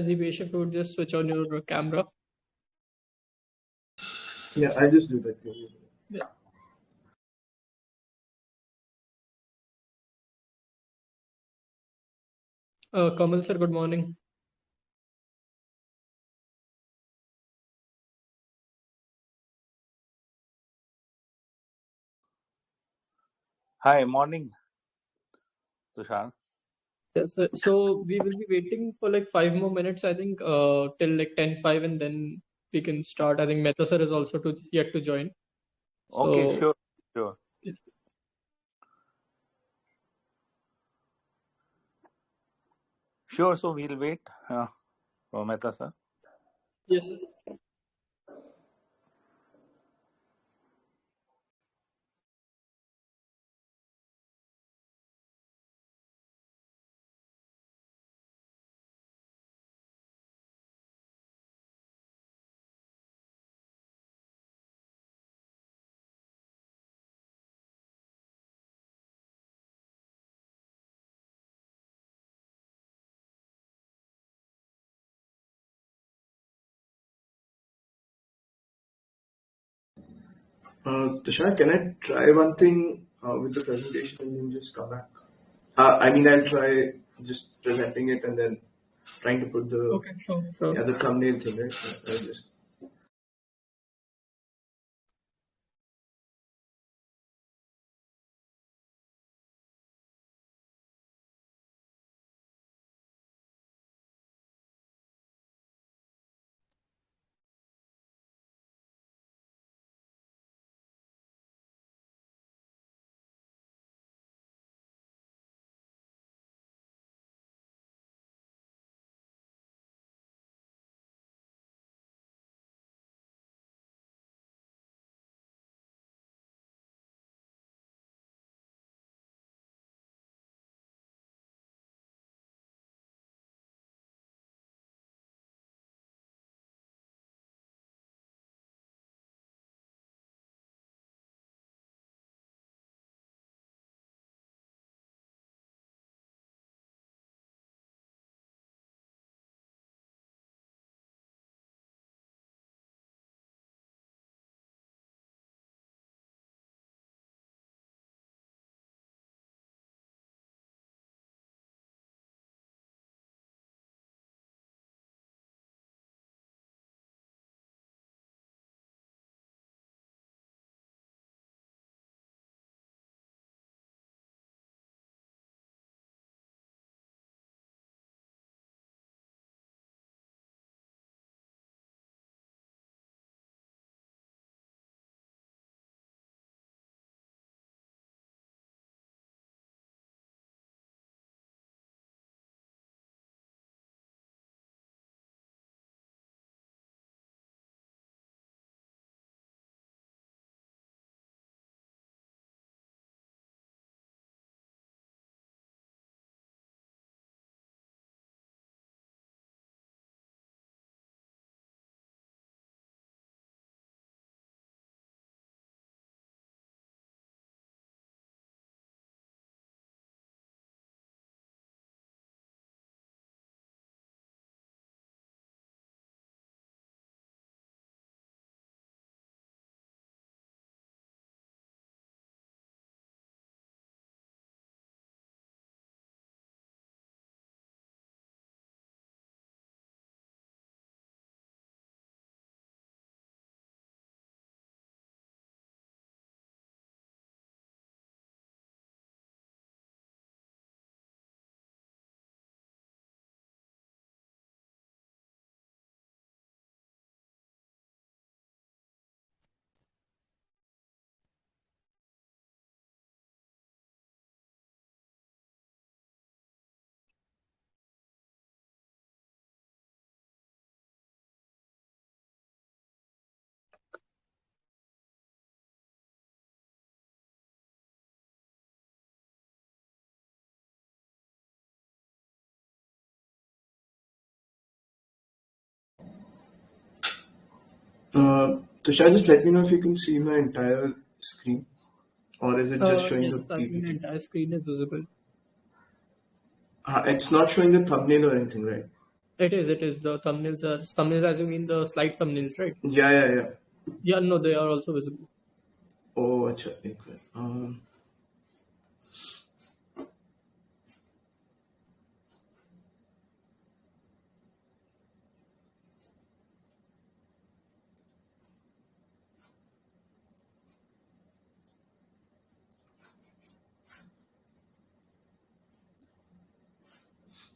Deepesh, if you would just switch on your camera. Yeah, I'll just do that. Yeah. Kamal sir, good morning. Hi, morning, Tushar. Yes, sir. So we will be waiting for like 5 more minutes, I think, till like 10:05, and then we can start. I think Mehta sir is also yet to join. Okay, So sure. Sure, so we'll wait for Mehta, sir. yes, sir. Tushar, can I try one thing with the presentation and then just come back? I'll try just presenting it and then trying to put the Okay, sure. the thumbnail thing, right? I'll just. Tushar, just let me know if you can see my entire screen, or is it just showing Yes, the I think the PPT? entire screen is visible. It's not showing the thumbnail or anything, right? It is. It is. The thumbnails, as you mean the slide thumbnails, right? Yeah. Yeah. No, they are also visible. Oh, अच्छा एक minute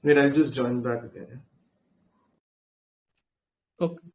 wait, I'll just join back again. Okay.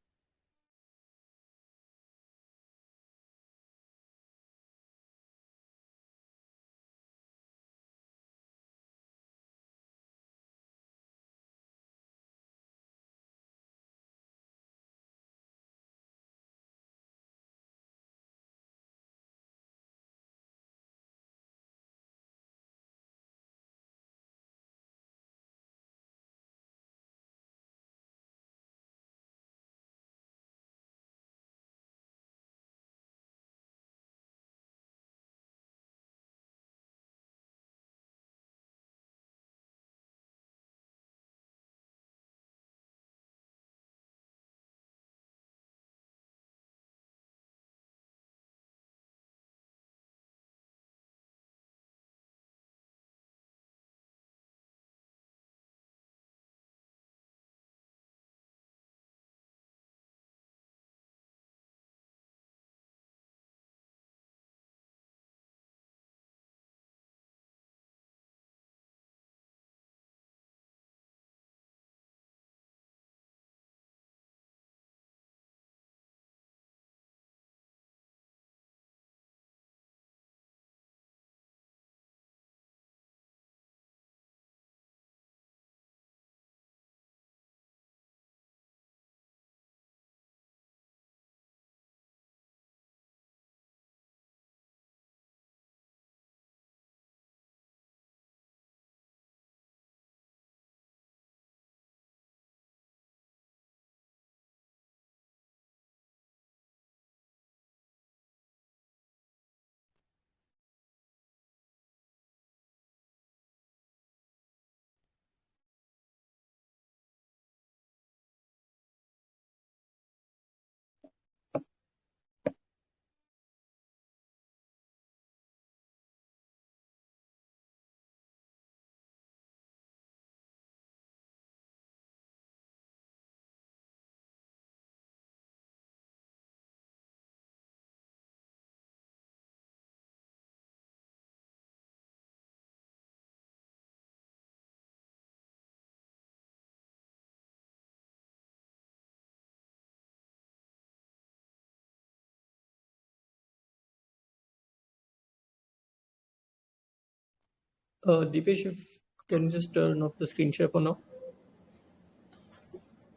Deepesh, if you can just turn off the screen share for now.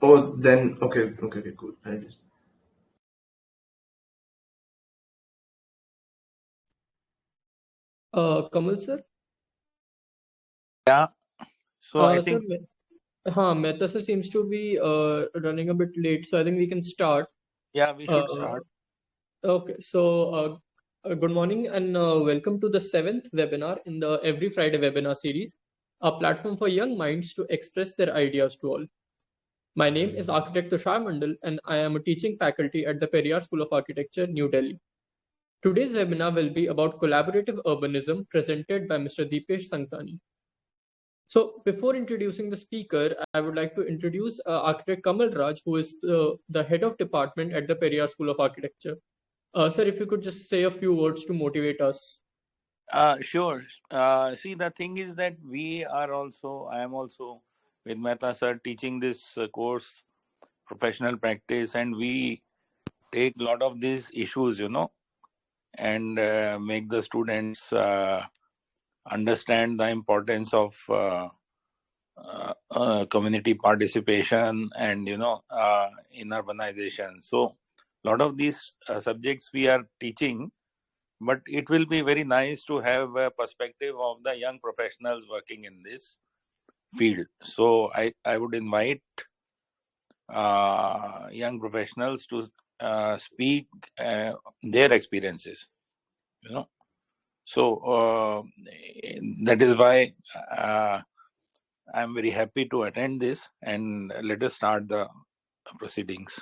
Oh, then okay, cool. I just Kamal sir. Yeah. So I Sir, think, Mehta sir seems to be running a bit late, so I think we can start. yeah, we should Uh, start. okay, so good morning and welcome to the seventh webinar in the Every Friday webinar series, a platform for young minds to express their ideas to all. My name is Architect Tushar Mandal, and I am a teaching faculty at the Periyar School of Architecture, New Delhi. Today's webinar will be about collaborative urbanism presented by Mr. Deepesh Sangtani. So before introducing the speaker, I would like to introduce architect Kamal Raj, who is the head of department at the Periyar School of Architecture. Sir, if you could just say a few words to motivate us. Sure. See, the thing is that I am also with Mehta sir teaching this course, professional practice, and we take a lot of these issues, and make the students understand the importance of community participation and in urbanization. So a lot of these subjects we are teaching, but it will be very nice to have a perspective of the young professionals working in this field. So I would invite young professionals to speak their experiences, so that is why I'm very happy to attend this, and let us start the proceedings.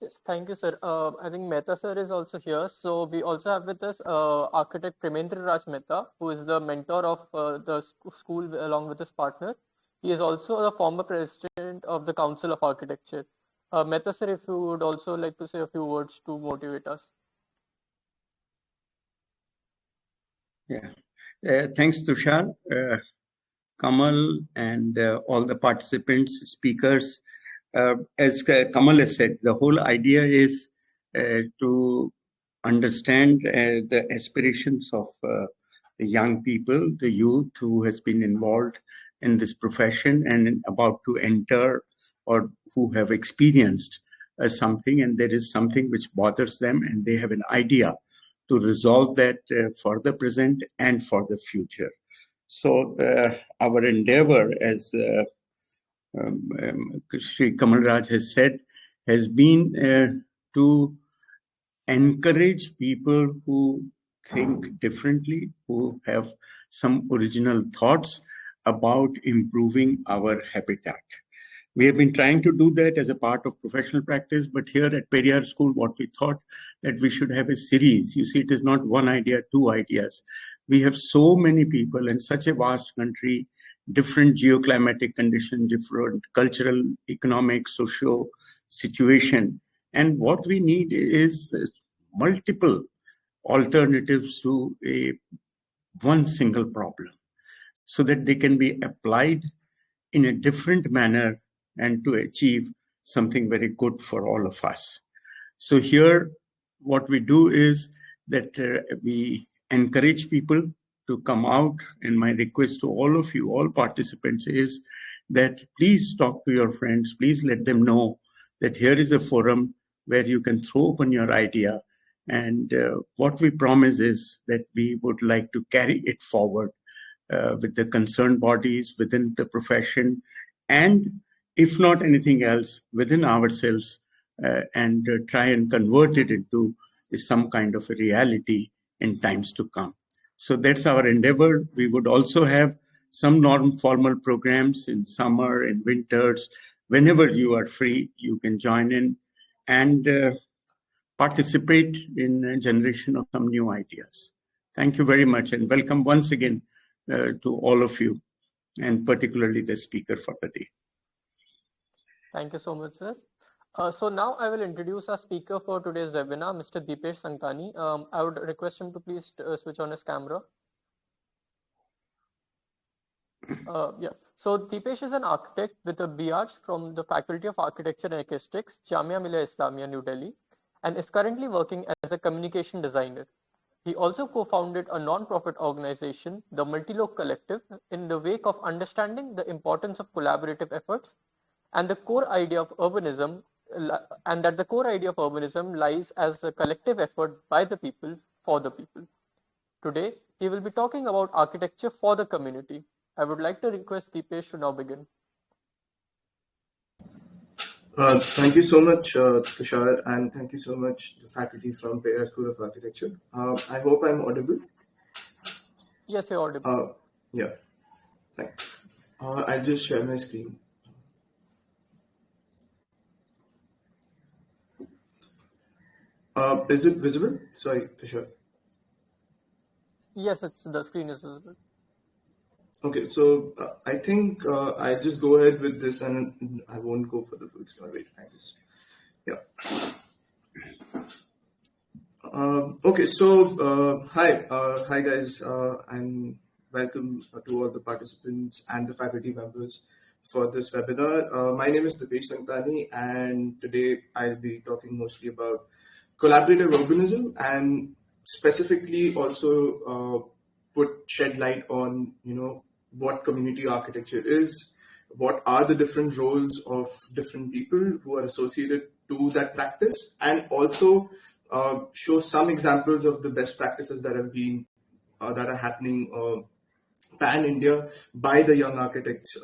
Yes, thank you, sir. I think Mehta sir is also here. So we also have with us architect Premendra Raj Mehta, who is the mentor of the school along with his partner. He is also the former president of the Council of Architecture. Mehta sir, if you would also like to say a few words to motivate us. Yeah. Thanks, Tushar, Kamal, and all the participants, speakers. As Kamal has said, the whole idea is to understand the aspirations of the young people, the youth who has been involved in this profession and about to enter or who have experienced something, and there is something which bothers them and they have an idea to resolve that for the present and for the future. So our endeavor, as Sri Kamal Raj has said, has been to encourage people who think differently, who have some original thoughts about improving our habitat. We have been trying to do that as a part of professional practice, but here at Periyar School, what we thought that we should have a series. You see, it is not one idea, two ideas. We have so many people in such a vast country, different geoclimatic conditions, different cultural, economic, socio situation. And what we need is multiple alternatives to one single problem so that they can be applied in a different manner and to achieve something very good for all of us. So here, what we do is that we encourage people to come out, and my request to all of you, all participants, is that please talk to your friends, please let them know that here is a forum where you can throw open your idea, and what we promise is that we would like to carry it forward with the concerned bodies within the profession, and if not anything else, within ourselves, and try and convert it into some kind of a reality in times to come. So that's our endeavor. We would also have some non-formal programs in summer and winters. Whenever you are free, you can join in and participate in a generation of some new ideas. Thank you very much, and welcome once again to all of you, and particularly the speaker for the day. Thank you so much, sir. So now I will introduce our speaker for today's webinar, Mr. Deepesh Sangtani. I would request him to please switch on his camera. Yeah. So Deepesh is an architect with a BArch from the Faculty of Architecture and Acoustics, Jamia Millia Islamia, New Delhi, and is currently working as a communication designer. He also co-founded a non-profit organization, the Multiloc Collective, in the wake of understanding the importance of collaborative efforts and the core idea of urbanism, and that the core idea of urbanism lies as a collective effort by the people for the people. Today, he will be talking about architecture for the community. I would like to request Deepesh to now begin. Thank you so much, Tushar, and thank you so much, the faculty from Periyar School of Architecture. I hope I'm audible. Yes, you're audible. Yeah, thanks. I'll just share my screen. Is it visible? Sorry, Tushar. Yes, the screen is visible. Okay, so I think I'll just go ahead with this, and I won't go for the full screen. Wait, okay, so hi guys, and welcome to all the participants and the faculty members for this webinar. My name is Deepesh Sangtani, and today I'll be talking mostly about collaborative urbanism, and specifically also shed light on what community architecture is, what are the different roles of different people who are associated to that practice, and also show some examples of the best practices that have been that are happening pan India by the young architects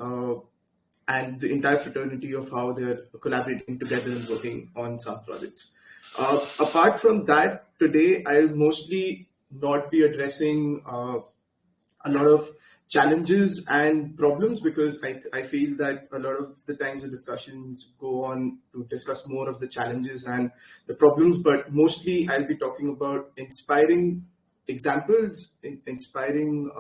and the entire fraternity of how they're collaborating together and working on some projects. Apart from that, today I'll mostly not be addressing a lot of challenges and problems, because I feel that a lot of the times the discussions go on to discuss more of the challenges and the problems, but mostly I'll be talking about inspiring examples, inspiring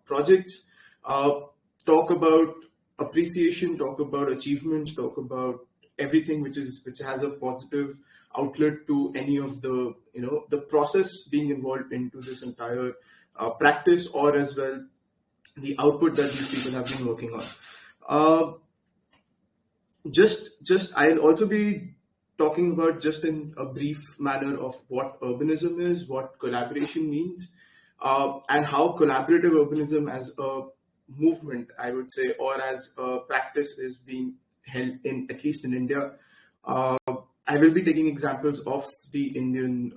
projects, talk about appreciation, talk about achievements, talk about everything which has a positive outlet to any of the the process being involved into this entire practice, or as well the output that these people have been working on. Uh, just I'll also be talking about, just in a brief manner, of what urbanism is, what collaboration means, and how collaborative urbanism as a movement, I would say, or as a practice, is being held in, at least in India. Uh, I will be taking examples of the Indian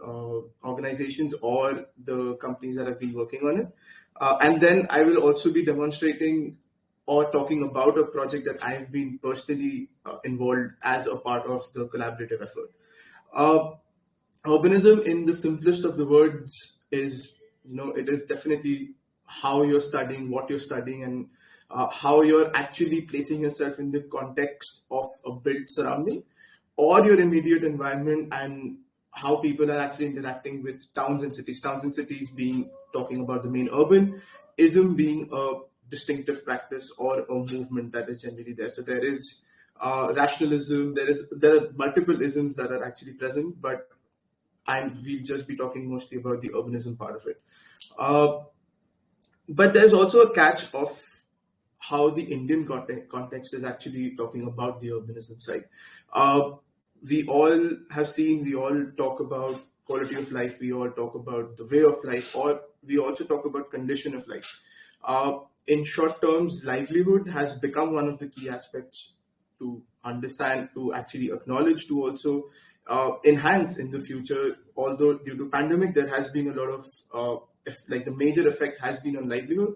organizations or the companies that have been working on it. And then I will also be demonstrating or talking about a project that I've been personally involved as a part of the collaborative effort. Uh, Urbanism, in the simplest of the words, is, it is definitely how you're studying, what you're studying, and how you're actually placing yourself in the context of a built surrounding or your immediate environment, and how people are actually interacting with towns and cities. Towns and cities being, talking about the main urbanism being a distinctive practice or a movement that is generally there. So there is rationalism. There are multiple isms that are actually present, but we'll just be talking mostly about the urbanism part of it. Uh, but there's also a catch of how the Indian context is actually talking about the urbanism side. We all have seen, we all talk about quality of life, we all talk about the way of life, or we also talk about condition of life. In short terms, livelihood has become one of the key aspects to understand, to actually acknowledge, to also enhance in the future. Although due to pandemic, there has been a lot of like the major effect has been on livelihood,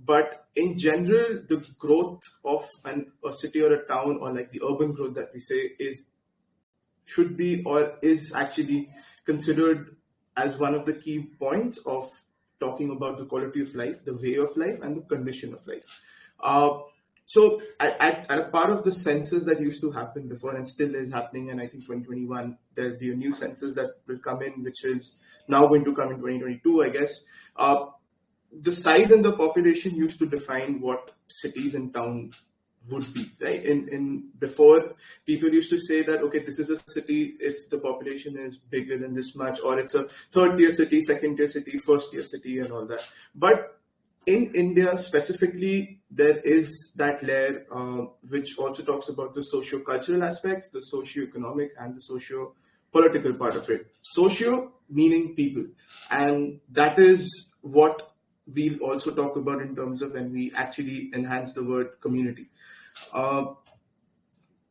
but in general, the growth of a city or a town, or like the urban growth that we say, should be or is actually considered as one of the key points of talking about the quality of life, the way of life, and the condition of life. So at a part of the census that used to happen before and still is happening, and I think 2021 there'll be a new census that will come in, which is now going to come in 2022, I guess. The size and the population used to define what cities and towns would be, right? In before, people used to say that, okay, this is a city if the population is bigger than this much, or it's a third tier city, second tier city, first tier city, and all that. But in India specifically, there is that layer which also talks about the socio-cultural aspects, the socio-economic, and the socio-political part of it. Socio meaning people, and that is what we'll also talk about in terms of when we actually enhance the word community.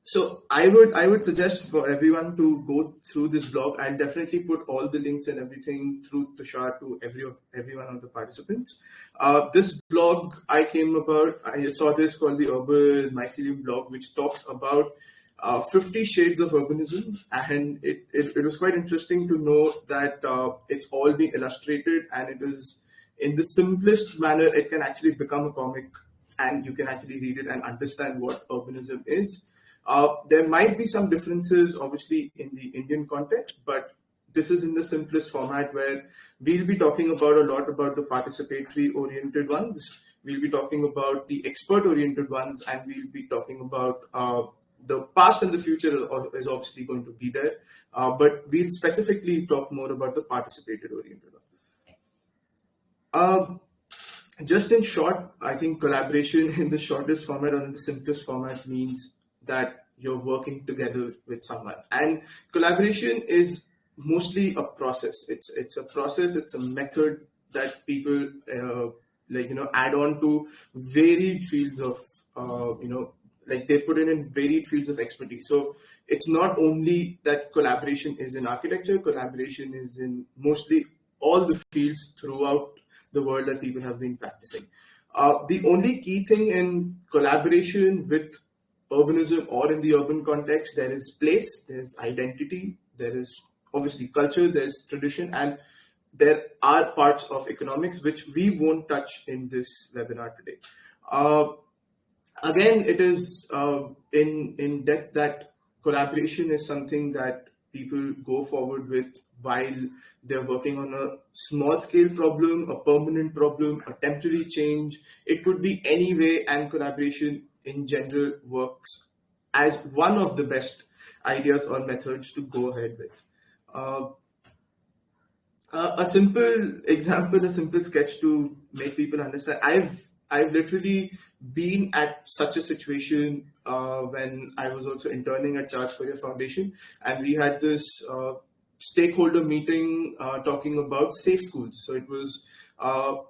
So I would suggest for everyone to go through this blog. I'll definitely put all the links and everything through Tushar to every one of the participants. This blog I saw this called the Urban Mycelium blog, which talks about 50 shades of urbanism, and it was quite interesting to know that it's all being illustrated, and it is in the simplest manner. It can actually become a comic, and you can actually read it and understand what urbanism is. There might be some differences, obviously, in the Indian context, but this is in the simplest format, where we'll be talking about a lot about the participatory oriented ones. We'll be talking about the expert oriented ones, and we'll be talking about the past and the future is obviously going to be there. But we'll specifically talk more about the participated oriented one. Just in short, I think collaboration in the shortest format or in the simplest format means that you're working together with someone. And collaboration is mostly a process. It's a process, it's a method that people add on to varied fields of like they put in varied fields of expertise. So it's not only that collaboration is in architecture, collaboration is in mostly all the fields throughout the world that people have been practicing. The only key thing in collaboration with urbanism or in the urban context, there is place, there's identity, there is obviously culture, there's tradition, and there are parts of economics which we won't touch in this webinar today. Again, it is in depth that collaboration is something that people go forward with while they're working on a small scale problem, a permanent problem, a temporary change. It could be any way, and collaboration in general works as one of the best ideas or methods to go ahead with. A simple example, a simple sketch to make people understand. I've literally been at such a situation when I was also interning at Charge Career Foundation, and we had this stakeholder meeting talking about safe schools. So it was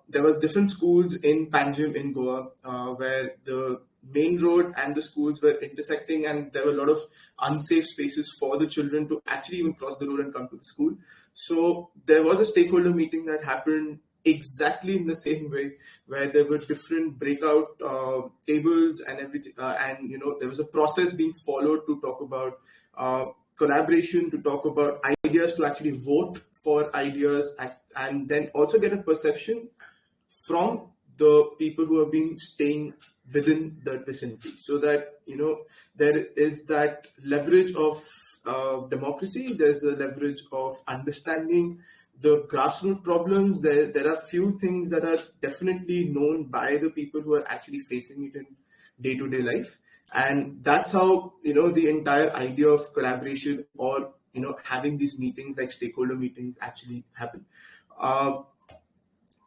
there were different schools in Panjim in Goa where the main road and the schools were intersecting, and there were a lot of unsafe spaces for the children to actually even cross the road and come to the school. So there was a stakeholder meeting that happened exactly in the same way, where there were different breakout tables and everything, and there was a process being followed to talk about collaboration, to talk about ideas, to actually vote for ideas, and then also get a perception from the people who have been staying within that vicinity, so that there is that leverage of democracy. There's a leverage of understanding the grassroots problems. There are few things that are definitely known by the people who are actually facing it in day-to-day life, and that's how the entire idea of collaboration, or having these meetings like stakeholder meetings, actually happen.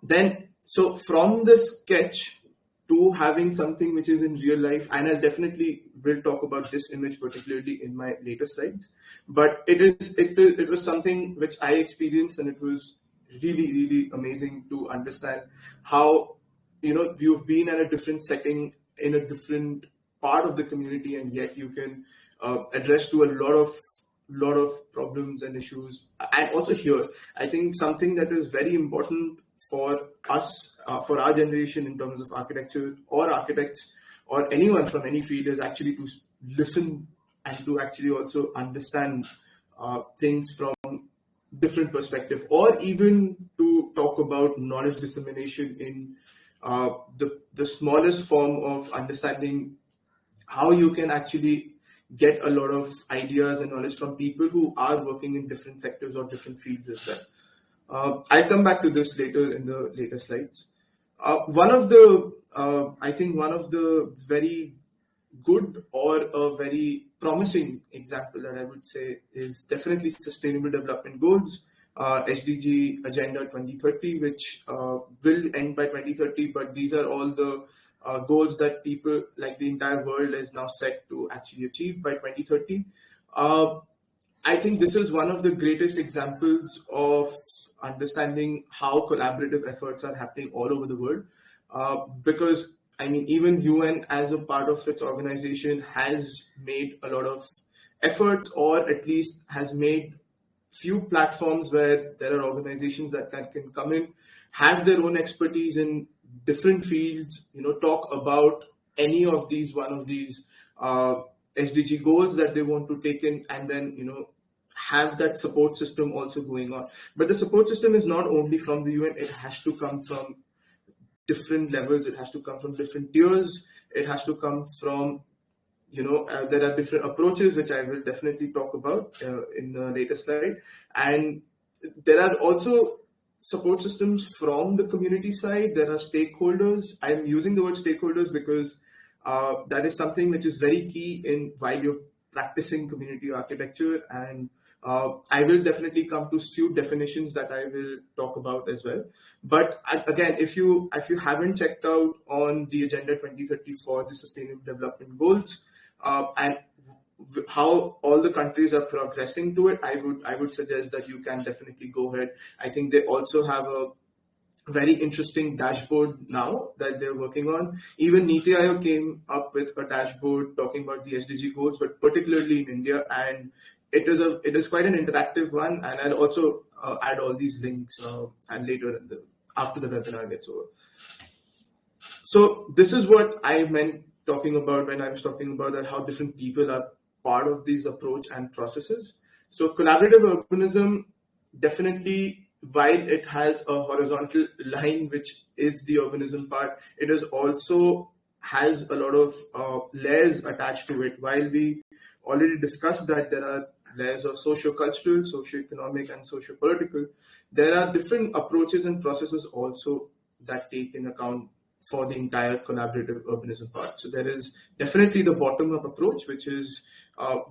Then, so from the sketch to having something which is in real life, and I definitely will talk about this image particularly in my later slides, but it was something which I experienced, and it was really, really amazing to understand how you've been in a different setting, in a different part of the community, and yet you can address to a lot of problems and issues. And also here, I think something that is very important for us, for our generation, in terms of architecture or architects or anyone from any field, is actually to listen and to actually also understand things from different perspective, or even to talk about knowledge dissemination in the smallest form of understanding how you can actually get a lot of ideas and knowledge from people who are working in different sectors or different fields as well. I'll come back to this later in the later slides. I think one of the very good or a very promising example that I would say is definitely Sustainable Development Goals, SDG Agenda 2030, which will end by 2030, but these are all the goals that people, like the entire world, is now set to actually achieve by 2030. I think this is one of the greatest examples of understanding how collaborative efforts are happening all over the world. Because, I mean, even UN, as a part of its organization, has made a lot of efforts, or at least has made few platforms where there are organizations that can come in, have their own expertise in different fields, talk about any of these, one of these SDG goals that they want to take in, and then, have that support system also going on. But the support system is not only from the UN, it has to come from different levels, it has to come from different tiers, it has to come from, there are different approaches, which I will definitely talk about in the later slide. And there are also support systems from the community side. There are stakeholders. I'm using the word stakeholders because that is something which is very key in while you're practicing community architecture. And I will definitely come to few definitions that I will talk about as well. But again, if you haven't checked out on the Agenda 2030 for the Sustainable Development Goals, and how all the countries are progressing to it, I would suggest that you can definitely go ahead. I think they also have a very interesting dashboard now that they're working on. Even Niti Aayog came up with a dashboard talking about the SDG goals, but particularly in India, and it is quite an interactive one. And I'll also add all these links and later after the webinar gets over. So this is what I meant talking about when I was talking about that, how different people are part of these approach and processes. So collaborative urbanism definitely while it has a horizontal line, which is the urbanism part, it is also has a lot of layers attached to it. While we already discussed that there are layers of socio-cultural, socio-economic, and socio-political, there are different approaches and processes also that take in account for the entire collaborative urbanism part. So there is definitely the bottom-up approach, which is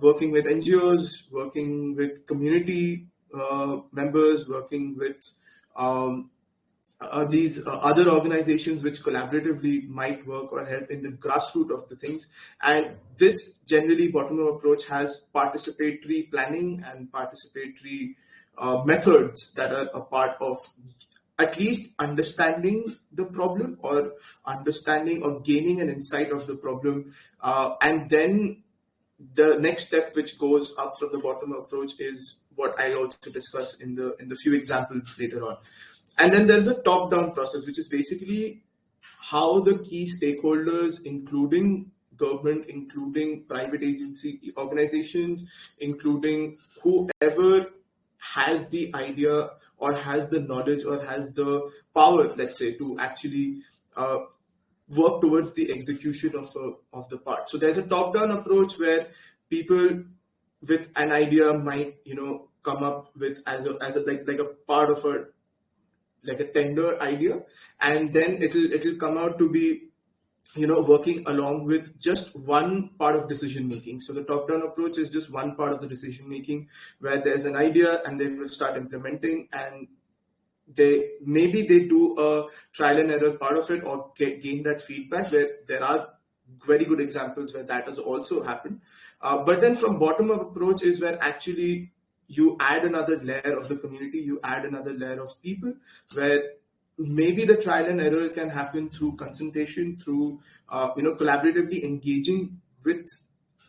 working with NGOs, working with community members, working with these other organizations which collaboratively might work or help in the grassroots of the things. And this generally bottom-up approach has participatory planning and participatory methods that are a part of at least understanding the problem or understanding or gaining an insight of the problem. And then the next step which goes up from the bottom approach is what I'll also discuss in the few examples later on. And then there's a top-down process, which is basically how the key stakeholders, including government, including private agency organizations, including whoever has the idea or has the knowledge or has the power, let's say, to actually work towards the execution of the part. So there's a top-down approach where people with an idea might, come up with as a like a part of a tender idea, and then it'll come out to be working along with just one part of decision making. So the top down approach is just one part of the decision making, where there's an idea and they will start implementing, and they do a trial and error part of it or gain that feedback, where there are very good examples where that has also happened. But then from bottom up approach is where actually you add another layer of the community, you add another layer of people, where maybe the trial and error can happen through consultation, through collaboratively engaging with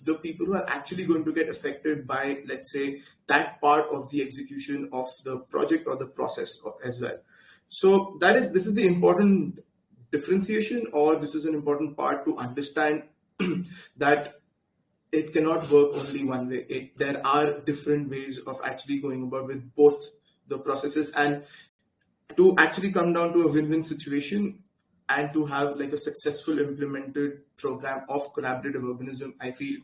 the people who are actually going to get affected by, let's say, that part of the execution of the project or the process as well. So this is the important differentiation, or this is an important part to understand that it cannot work only one way. There are different ways of actually going about with both the processes, and to actually come down to a win-win situation and to have like a successful implemented program of collaborative urbanism, I feel,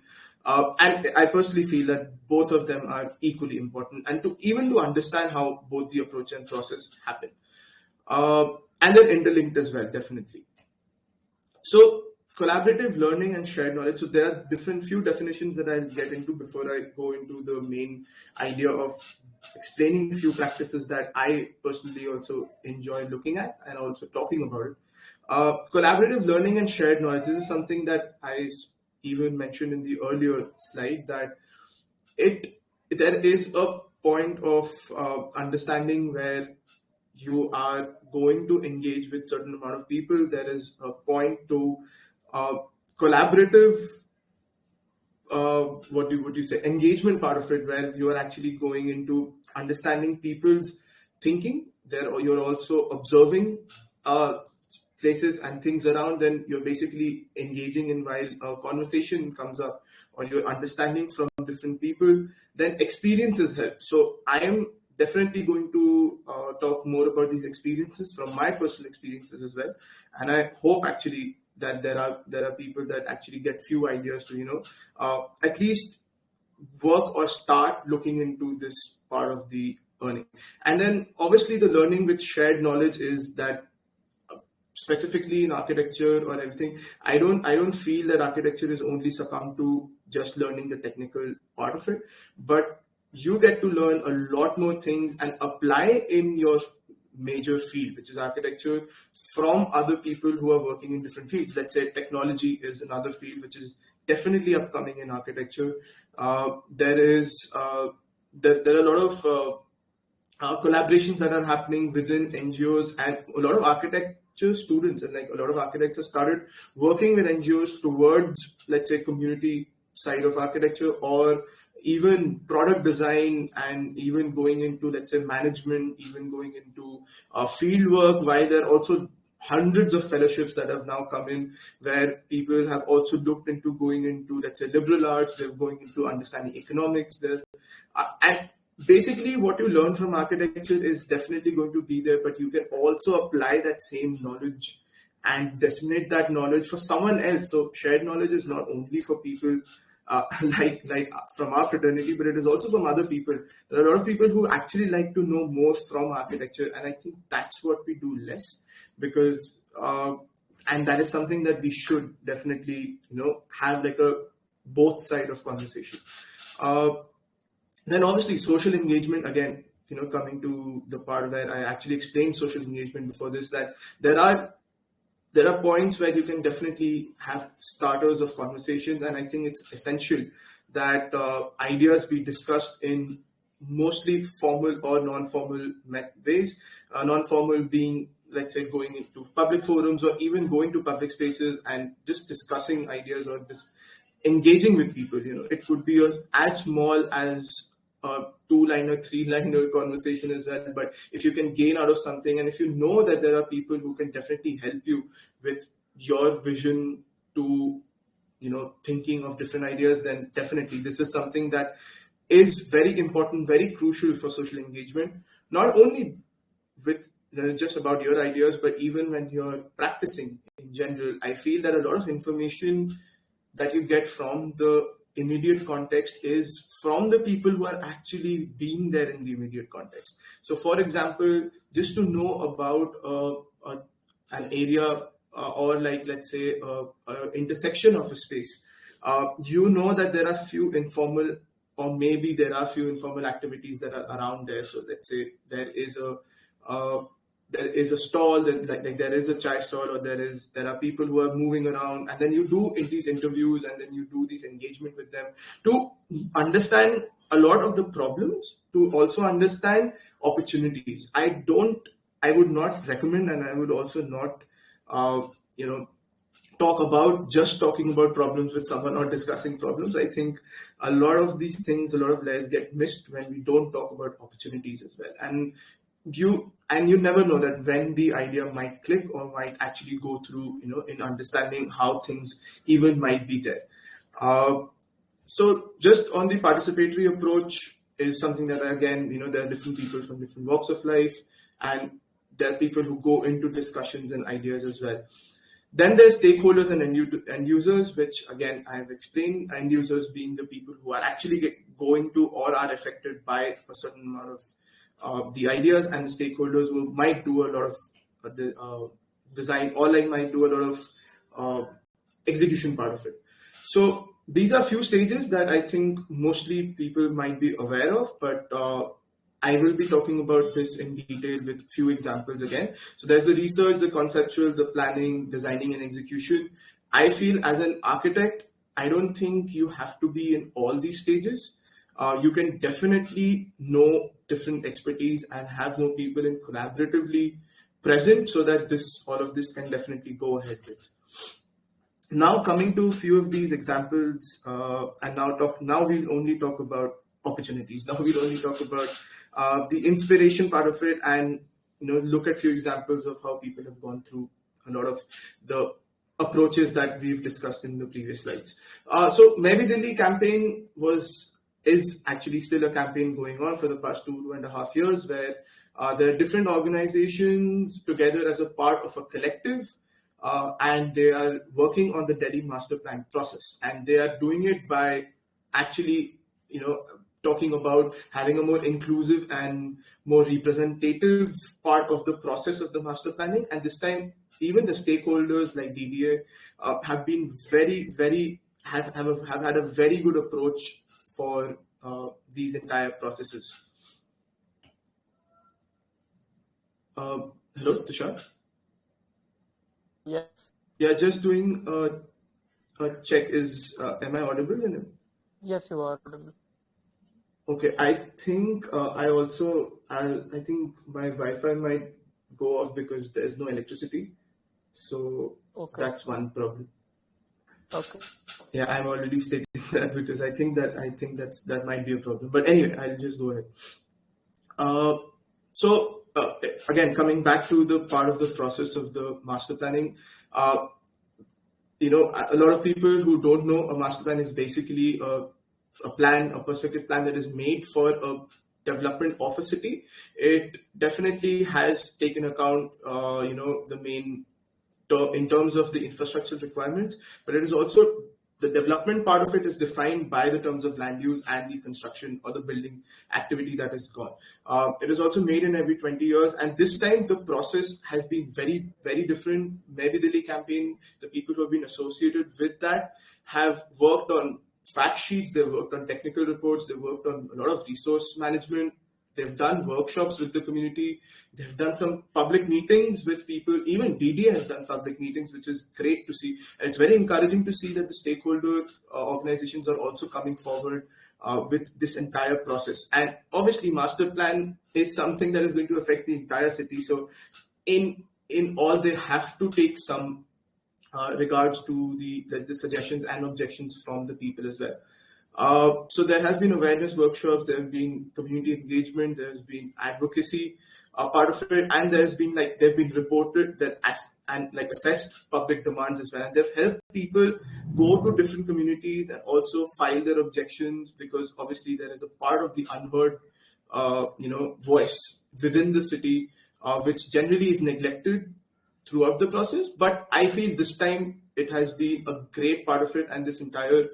and I personally feel that both of them are equally important, and to understand how both the approach and process happen. And they're interlinked as well, definitely. So collaborative learning and shared knowledge. So there are few definitions that I'll get into before I go into the main idea of explaining few practices that I personally also enjoy looking at and also talking about it. Collaborative learning and shared knowledge, this is something that I even mentioned in the earlier slide, that there is a point of understanding where you are going to engage with certain amount of people. There is a point to collaborative what you say, engagement part of it, where you are actually going into understanding people's thinking. There you're also observing places and things around, then you're basically engaging in while a conversation comes up, or you're understanding from different people, then experiences help. So I am definitely going to talk more about these experiences from my personal experiences as well, and I hope actually that there are people that actually get few ideas to at least work or start looking into this part of the learning. And then obviously the learning with shared knowledge is that specifically in architecture or everything, I don't feel that architecture is only succumbed to just learning the technical part of it, but you get to learn a lot more things and apply in your major field, which is architecture, from other people who are working in different fields. Let's say technology is another field which is definitely upcoming in architecture. There are a lot of collaborations that are happening within NGOs, and a lot of architecture students and like a lot of architects have started working with NGOs towards, let's say, community side of architecture, or even product design, and even going into, let's say, management, even going into field work. While there are also hundreds of fellowships that have now come in, where people have also looked into going into, let's say, liberal arts, they're going into understanding economics there. And basically what you learn from architecture is definitely going to be there, but you can also apply that same knowledge and disseminate that knowledge for someone else. So shared knowledge is not only for people like from our fraternity, but it is also from other people. There are a lot of people who actually like to know more from architecture, and I think that's what we do less, because and that is something that we should definitely have like a both side of conversation. Then obviously social engagement, again, coming to the part where I actually explained social engagement before this, that there are points where you can definitely have starters of conversations, and I think it's essential that ideas be discussed in mostly formal or non-formal ways. Non-formal being, let's say, going into public forums or even going to public spaces and just discussing ideas or just engaging with people. It could be as small as a 2-liner, 3-liner conversation as well. But if you can gain out of something, and if you know that there are people who can definitely help you with your vision to, thinking of different ideas, then definitely this is something that is very important, very crucial for social engagement, not only with just about your ideas, but even when you're practicing in general. I feel that a lot of information that you get from the immediate context is from the people who are actually being there in the immediate context. So, for example, just to know about an area or like, let's say, intersection of a space, that there are few informal, or maybe there are few informal activities that are around there. So let's say there is a stall, that like there is a chai stall, or there are people who are moving around, and then you do in these interviews, and then you do this engagement with them to understand a lot of the problems, to also understand opportunities. I would not recommend, and I would also not talking about problems with someone or discussing problems. I think a lot of these things, a lot of layers get missed when we don't talk about opportunities as well. And you never know that when the idea might click or might actually go through, in understanding how things even might be there. So just on the participatory approach is something that, again, there are different people from different walks of life, and there are people who go into discussions and ideas as well. Then there's stakeholders and end users, which again I've explained. End users being the people who are actually going to or are affected by a certain amount of the ideas, and the stakeholders who might do a lot of the design, or like might do a lot of execution part of it. So these are few stages that I think mostly people might be aware of, but I will be talking about this in detail with few examples again. So there's the research, the conceptual, the planning, designing, and execution. I feel as an architect, I don't think you have to be in all these stages. You can definitely know different expertise and have more people in collaboratively present, so that all of this can definitely go ahead with. Now coming to a few of these examples, and now we'll only talk about opportunities. Now we'll only talk about the inspiration part of it, and look at few examples of how people have gone through a lot of the approaches that we've discussed in the previous slides. So Maybe Delhi campaign is actually still a campaign going on for the past 2.5 years, where there are different organizations together as a part of a collective, and they are working on the Delhi master plan process, and they are doing it by actually talking about having a more inclusive and more representative part of the process of the master planning. And this time, even the stakeholders like DDA have been have had a very good approach for these entire processes. Hello, Tushar? Yes. Yeah, just doing a check. Am I audible? Yes, you are audible. Okay, I think I think my Wi-Fi might go off because there's no electricity. So That's one problem. Okay. Yeah, I'm already stating that because I think that might be a problem. But anyway, I'll just go ahead. Again, coming back to the part of the process of the master planning, a lot of people who don't know, a master plan is basically a perspective plan that is made for development of a city. It definitely has taken account, the main in terms of the infrastructure requirements, but it is also the development part of it is defined by the terms of land use and the construction or the building activity that is gone. It is also made in every 20 years, and this time the process has been very, very different. Maybe the campaign, the people who have been associated with that have worked on fact sheets, they've worked on technical reports, they've worked on a lot of resource management. They've done workshops with the community. They've done some public meetings with people. Even DDA has done public meetings, which is great to see. And it's very encouraging to see that the stakeholder organizations are also coming forward with this entire process. And obviously, master plan is something that is going to affect the entire city. So in all, they have to take some regards to the suggestions and objections from the people as well. So there has been awareness workshops, there have been community engagement, there has been advocacy part of it, and there's been they've been reported that assessed public demands as well, and they've helped people go to different communities and also file their objections, because obviously there is a part of the unheard voice within the city which generally is neglected throughout the process. But I feel this time it has been a great part of it, and this entire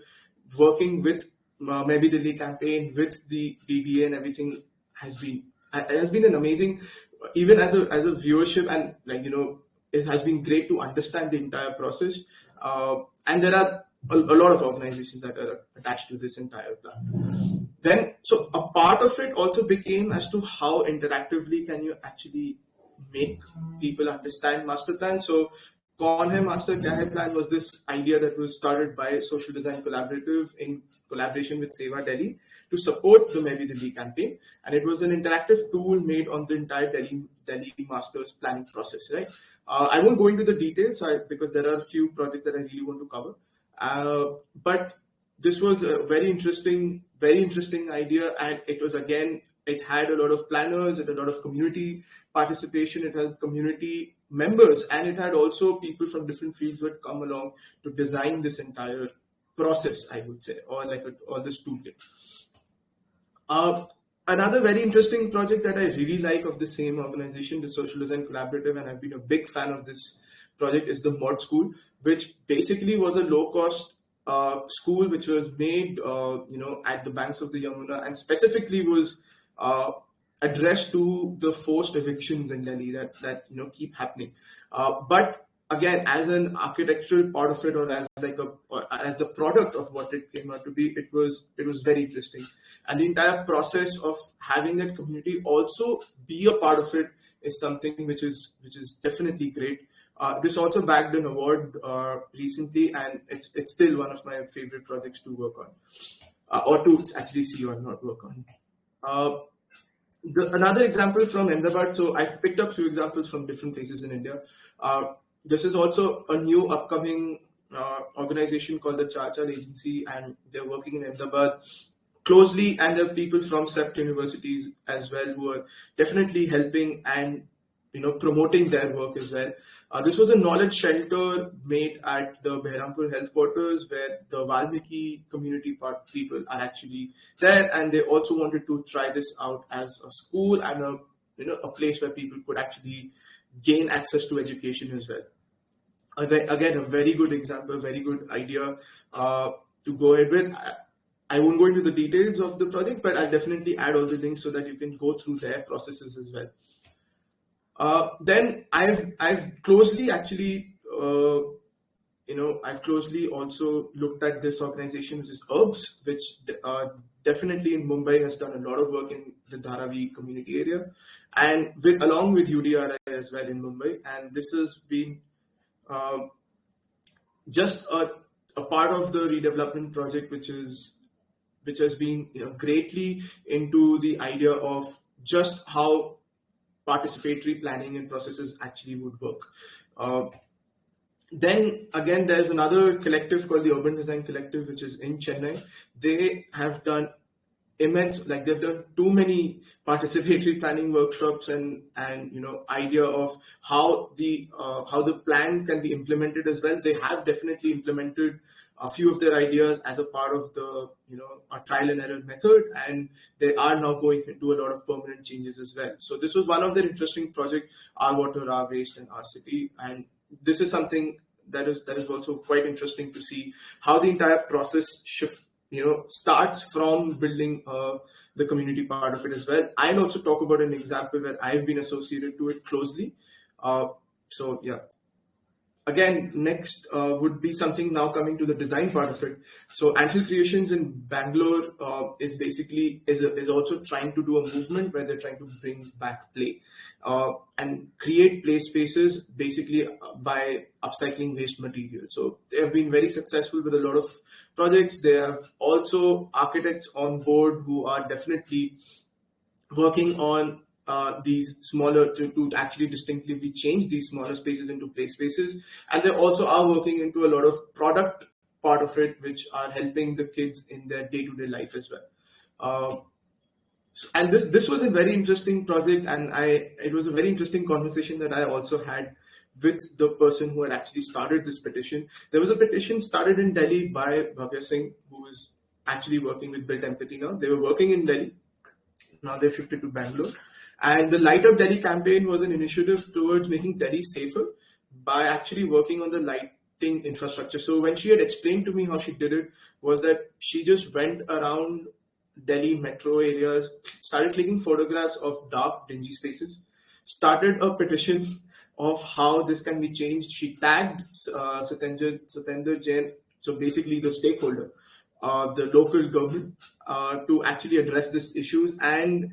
working with maybe the Delhi campaign with the DDA and everything has been an amazing, even as a viewership, and it has been great to understand the entire process. And there are a lot of organizations that are attached to this entire plan. Then, so a part of it also became as to how interactively can you actually make people understand master plan. So Kaun Hai Master Kya Hai plan was this idea that was started by Social Design Collaborative in collaboration with Seva Delhi to support the Maybe Delhi campaign. And it was an interactive tool made on the entire Delhi Masters planning process, right? I won't go into the details because there are a few projects that I really want to cover. But this was a very interesting idea. And it was, again, it had a lot of planners, it had a lot of community participation, it had community members, and it had also people from different fields who had come along to design this entire process, I would say, or this toolkit. Another very interesting project that I really like of the same organization, the Social Design Collaborative, and I've been a big fan of this project, is the Mod School, which basically was a low-cost school which was made, at the banks of the Yamuna, and specifically was addressed to the forced evictions in Delhi that keep happening. But again, as an architectural part of it, or as as the product of what it came out to be, it was very interesting. And the entire process of having that community also be a part of it is something which is definitely great. This also bagged an award recently, and it's still one of my favorite projects to work on, or to actually see or not work on. Another example from Ahmedabad, so I've picked up few examples from different places in India. This is also a new upcoming organization called the Chachal Agency, and they're working in Ahmedabad closely, and there are people from SEPT universities as well who are definitely helping and promoting their work as well. This was a knowledge shelter made at the Behrampur Health Quarters, where the Valmiki community people are actually there, and they also wanted to try this out as a school and a place where people could actually gain access to education as well. Again, a very good example, a very good idea to go ahead with. I won't go into the details of the project, but I'll definitely add all the links so that you can go through their processes as well. Then I've closely actually, I've closely also looked at this organization, which is Urbs, which definitely in Mumbai has done a lot of work in the Dharavi community area, and along with UDRI as well in Mumbai. And this has been just a part of the redevelopment project, which has been greatly into the idea of just how participatory planning and processes actually would work. Then again, there's another collective called the Urban Design Collective, which is in Chennai. They have done immense, they've done too many participatory planning workshops and idea of how the plans can be implemented as well. They have definitely implemented a few of their ideas as a part of the a trial and error method, and they are now going into a lot of permanent changes as well. So this was one of their interesting projects, Our Water, Our Waste, and Our City, and this is something that is also quite interesting to see how the entire process starts from building the community part of it as well. I'll also talk about an example where I've been associated to it closely. So yeah. Again, next would be something now coming to the design part of it. So Anthill Creations in Bangalore is also trying to do a movement where they're trying to bring back play and create play spaces basically by upcycling waste material. So they have been very successful with a lot of projects. They have also architects on board who are definitely working on these smaller to actually distinctively change these smaller spaces into play spaces, and they also are working into a lot of product part of it, which are helping the kids in their day-to-day life as well. And this was a very interesting project, and it was a very interesting conversation that I also had with the person who had actually started this petition. There was a petition started in Delhi by Bhavya Singh, who is actually working with Built Empathy now. They were working in Delhi. Now they've shifted to Bangalore. And the Light Up Delhi campaign was an initiative towards making Delhi safer by actually working on the lighting infrastructure. So when she had explained to me how she did it, was that she just went around Delhi metro areas, started taking photographs of dark, dingy spaces, started a petition of how this can be changed. She tagged Satendra Jain, so basically the stakeholder, the local government, to actually address these issues. And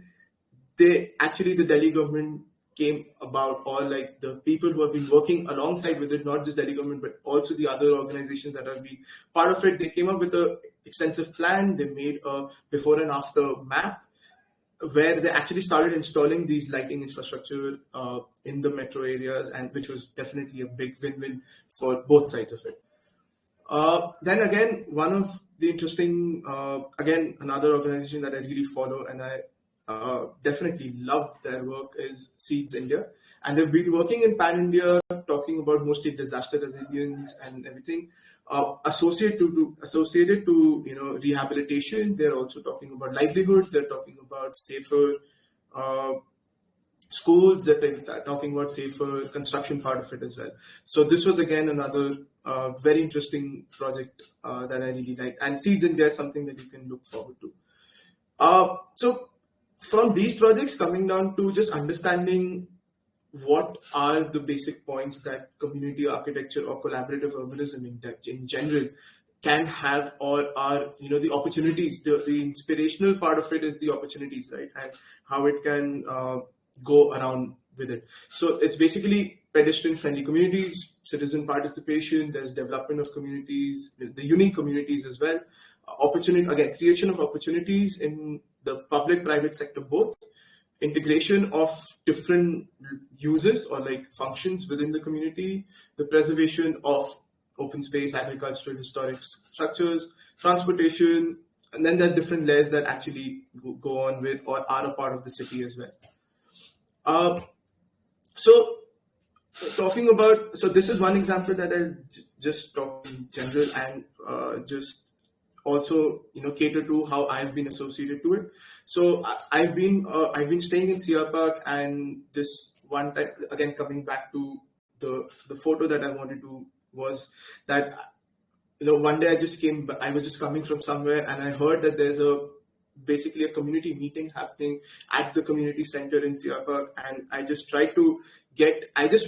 the Delhi government came about, or like the people who have been working alongside with it, not just Delhi government, but also the other organizations that have been part of it. They came up with an extensive plan. They made a before and after map where they actually started installing these lighting infrastructure in the metro areas, and which was definitely a big win-win for both sides of it. Then again, one of the interesting, another organization that I really follow and I definitely love their work is Seeds India. And they've been working in Pan India, talking about mostly disaster resilience and everything. Associated to rehabilitation. They're also talking about livelihood. They're talking about safer schools. They're talking about safer construction part of it as well. So this was again another very interesting project that I really like. And Seeds India is something that you can look forward to. So from these projects, coming down to just understanding what are the basic points that community architecture or collaborative urbanism in general can have, or are the opportunities. The inspirational part of it is the opportunities, right, and how it can go around with it. So it's basically pedestrian-friendly communities, citizen participation. There's development of communities, the unique communities as well. Creation of opportunities in the public-private sector both, integration of different uses or like functions within the community, the preservation of open space, agricultural, historic structures, transportation, and then there are different layers that actually go on with or are a part of the city as well. So this is one example that I'll just talk in general and just also cater to how I've been associated to it. So I've been staying in CR Park, and this one time again coming back to the photo that I wanted to was that one day I was just coming from somewhere and I heard that there's basically a community meeting happening at the community center in CR Park, and I just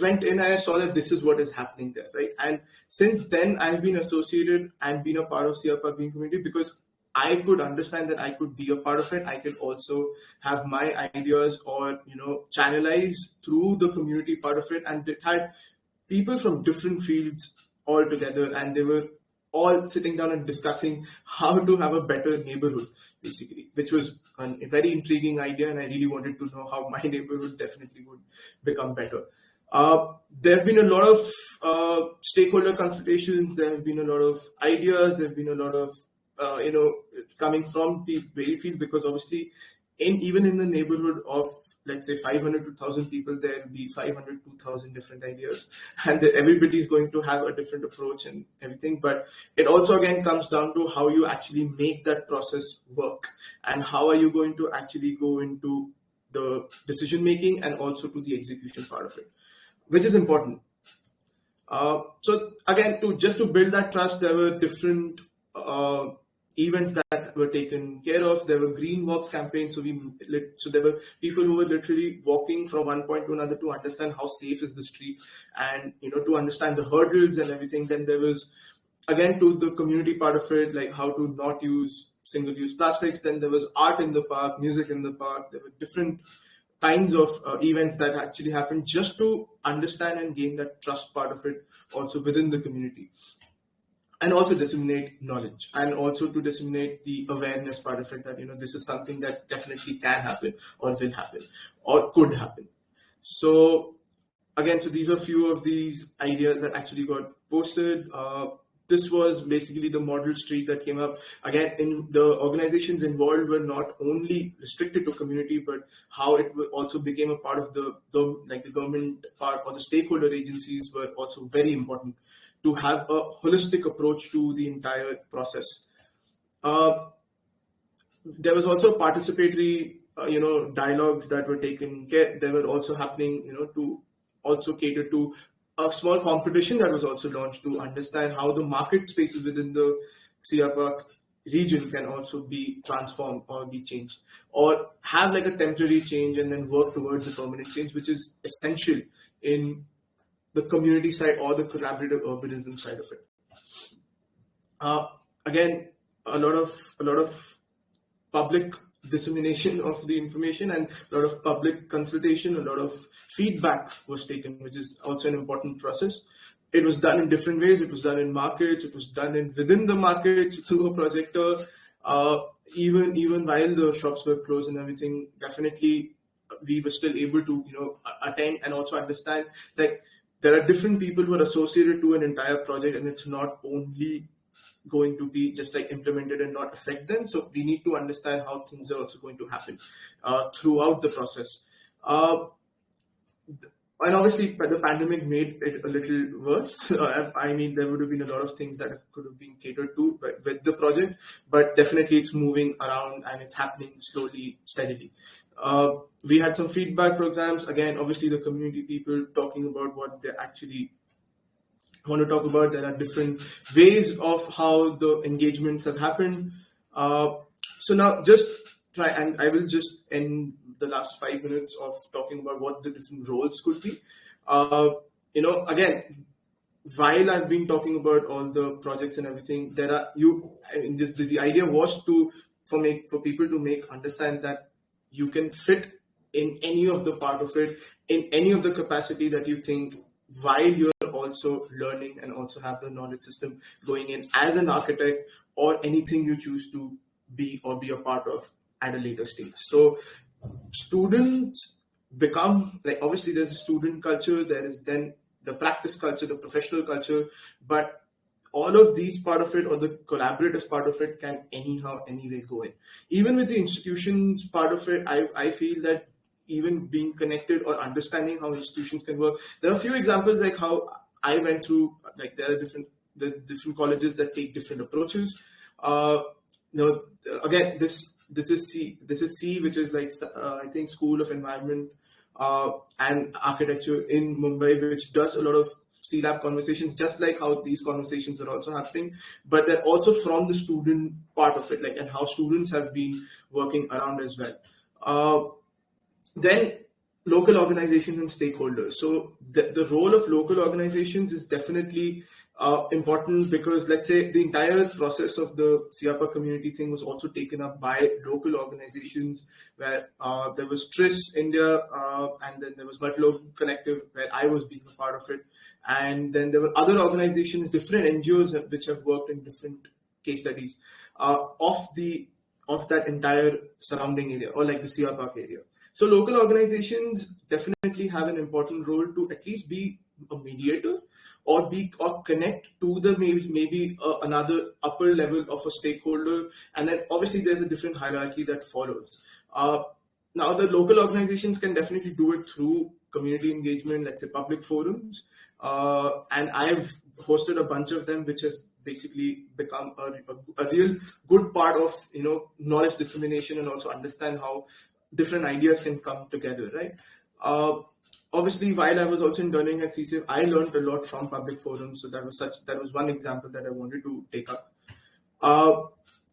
went in and I saw that this is what is happening there, right? And since then I've been associated and been a part of CR Park Green Community because I could understand that I could be a part of it. I could also have my ideas or channelize through the community part of it, and it had people from different fields all together, and they were all sitting down and discussing how to have a better neighborhood, basically, which was a very intriguing idea, and I really wanted to know how my neighborhood definitely would become better. There have been a lot of stakeholder consultations. There have been a lot of ideas. There have been a lot of coming from the very field, because obviously even in the neighborhood of, let's say, 500 to 1,000 people, there will be 500 to 1,000 different ideas, and everybody's going to have a different approach and everything. But it also again comes down to how you actually make that process work, and how are you going to actually go into the decision making and also to the execution part of it, which is important. So again, to build that trust, there were different events that were taken care of. There were green walks campaigns. So there were people who were literally walking from one point to another to understand how safe is the street, and to understand the hurdles and everything. Then there was, again, to the community part of it, like how to not use single-use plastics. Then there was art in the park, music in the park. There were different kinds of events that actually happened just to understand and gain that trust part of it also within the community, and also disseminate knowledge, and also to disseminate the awareness part of it, that this is something that definitely can happen or will happen or could happen. So again, so these are few of these ideas that actually got posted. This was basically the model street that came up. Again, in the organizations involved were not only restricted to community, but how it also became a part of the government part, or the stakeholder agencies were also very important to have a holistic approach to the entire process. There was also participatory, dialogues that were taken care. They were also happening, to also cater to a small competition that was also launched to understand how the market spaces within the Siapak region can also be transformed or be changed, or have like a temporary change and then work towards a permanent change, which is essential in the community side or the collaborative urbanism side of it. Again, a lot of public dissemination of the information, and a lot of public consultation, a lot of feedback was taken, which is also an important process. It was done in different ways. It was done in markets. It was done within the markets through a projector. Even while the shops were closed and everything, definitely we were still able to attend and also understand, like, there are different people who are associated to an entire project, and it's not only going to be just like implemented and not affect them. So we need to understand how things are also going to happen throughout the process. And obviously, the pandemic made it a little worse. I mean, there would have been a lot of things that could have been catered to with the project, but definitely it's moving around and it's happening slowly, steadily. We had some feedback programs. Again, obviously, the community people talking about what they actually want to talk about. There are different ways of how the engagements have happened. So now just try, and I will just end the last 5 minutes of talking about what the different roles could be. Again, while I've been talking about all the projects and everything, the idea was for people to understand that you can fit in any of the part of it, in any of the capacity that you think, while you're also learning and also have the knowledge system going in as an architect, or anything you choose to be or be a part of at a later stage. So students become, like, obviously there's a student culture, there is then the practice culture, the professional culture, but all of these part of it, or the collaborative part of it, can anyway go in. Even with the institutions part of it, I feel that even being connected or understanding how institutions can work. There are a few examples, like how I went through, like there are different colleges that take different approaches. Again, this is C, which is like I think School of Environment and Architecture in Mumbai, which does a lot of C-Lab conversations, just like how these conversations are also happening, but they're also from the student part of it, like, and how students have been working around as well. Then local organizations and stakeholders. So the role of local organizations is definitely important, because let's say the entire process of the Siapa community thing was also taken up by local organizations, where there was TRIS India, and then there was Matlow Collective, where I was being a part of it. And then there were other organizations, different NGOs which have worked in different case studies of that entire surrounding area, or like the Siapa area. So local organizations definitely have an important role to at least be a mediator, or connect to the maybe another upper level of a stakeholder, and then obviously there's a different hierarchy that follows. Now the local organizations can definitely do it through community engagement, let's say public forums, and I've hosted a bunch of them, which has basically become a real good part of knowledge dissemination, and also understand how different ideas can come together, right? Obviously, while I was also interning at CCF, I learned a lot from public forums. So that was one example that I wanted to take up.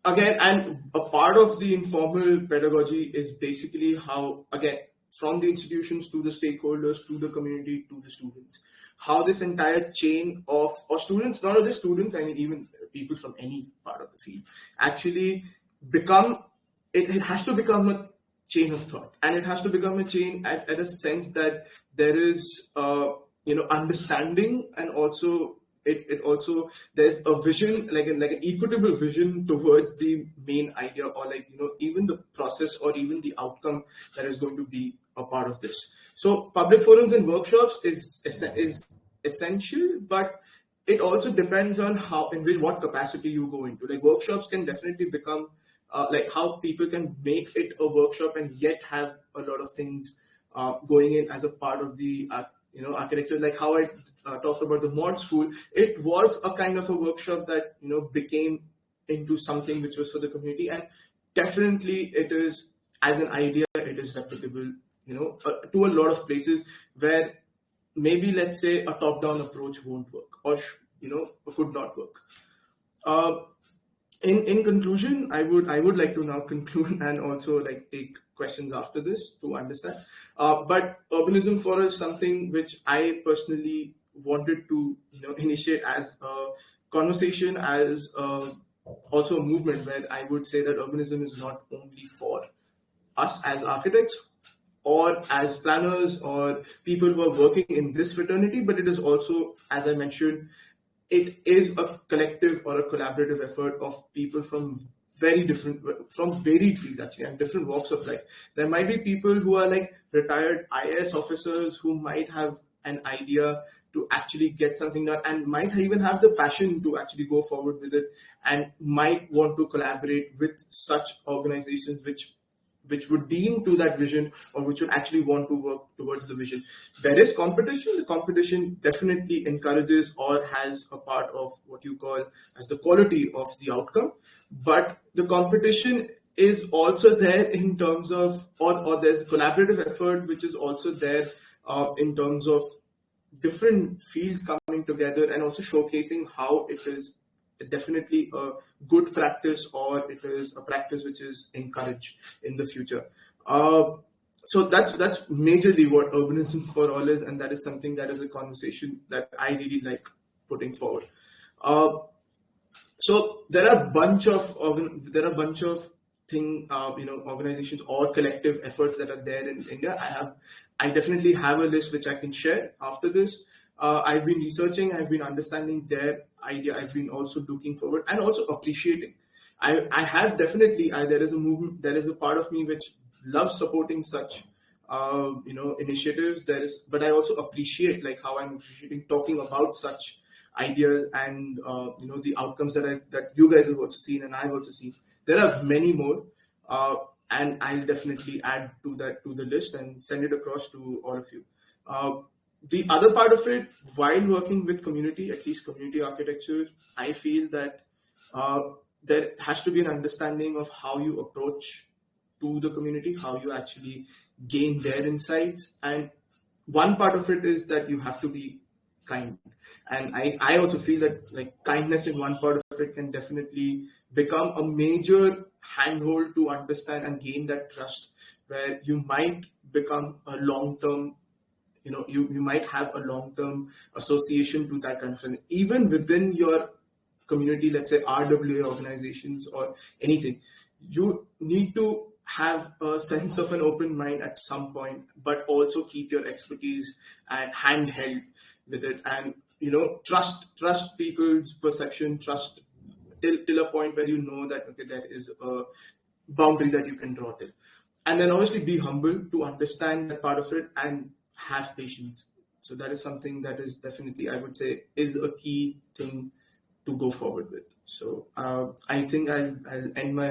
Again, and a part of the informal pedagogy is basically how, again, from the institutions to the stakeholders, to the community, to the students, how this entire chain of, or students, not only students, I mean, even people from any part of the field, actually become, it has to become a chain of thought, and it has to become a chain at a sense that there is, understanding, and also it also there's a vision, like an equitable vision towards the main idea, or even the process, or even the outcome that is going to be a part of this. So public forums and workshops is essential, but it also depends on how, in what capacity you go into. Like workshops can definitely become like how people can make it a workshop and yet have a lot of things going in as a part of the architecture. Like how I talked about the mod school, it was a kind of a workshop that became into something which was for the community, and definitely it is, as an idea, it is replicable to a lot of places where maybe, let's say, a top-down approach won't work, or could not work. In conclusion, I would like to now conclude and also like take questions after this to understand. But urbanism for us is something which I personally wanted to initiate as a conversation, as also a movement, where I would say that urbanism is not only for us as architects or as planners or people who are working in this fraternity, but it is also, as I mentioned, it is a collective or a collaborative effort of people from varied fields, actually, and different walks of life. There might be people who are like retired IAS officers who might have an idea to actually get something done, and might even have the passion to actually go forward with it, and might want to collaborate with such organizations which would deem to that vision, or which would actually want to work towards the vision. There is competition. The competition definitely encourages or has a part of what you call as the quality of the outcome. But the competition is also there in terms of, or there's collaborative effort, which is also there in terms of different fields coming together and also showcasing how it is definitely a good practice, or it is a practice which is encouraged in the future. So that's majorly what urbanism for all is, and that is something that is a conversation that I really like putting forward. So there are a bunch of organizations or collective efforts that are there in India. I definitely have a list which I can share after this. I've been researching, I've been understanding their idea, I've been also looking forward and also appreciating. I have definitely, there is a movement, there is a part of me which loves supporting such initiatives. But I also appreciate like how I'm appreciating talking about such ideas and the outcomes that you guys have also seen and I've also seen. There are many more, and I'll definitely add to the list and send it across to all of you. The other part of it, while working with community, at least community architecture, I feel that there has to be an understanding of how you approach to the community, how you actually gain their insights. And one part of it is that you have to be kind. And I also feel that like kindness in one part of it can definitely become a major handhold to understand and gain that trust, where you might become a long-term, you might have a long-term association to that kind of thing. Even within your community, let's say RWA organizations or anything, you need to have a sense of an open mind at some point, but also keep your expertise and handheld with it, and trust people's perception, trust till a point where you know that okay, there is a boundary that you can draw till, and then obviously be humble to understand that part of it and have patience. So that is something that is definitely, I would say, is a key thing to go forward with. So I think I'll end my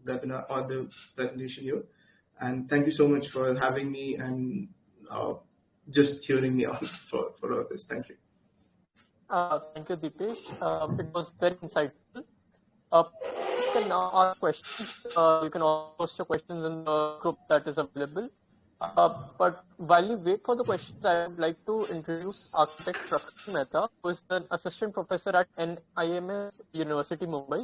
webinar or the presentation here. And thank you so much for having me and just hearing me out for all this. Thank you. Thank you, Deepesh. It was very insightful. Participants can now ask questions. You can also post your questions in the group that is available. But while you wait for the questions, I would like to introduce architect Prakriti Mehta, who is an assistant professor at NIMS University, Mumbai.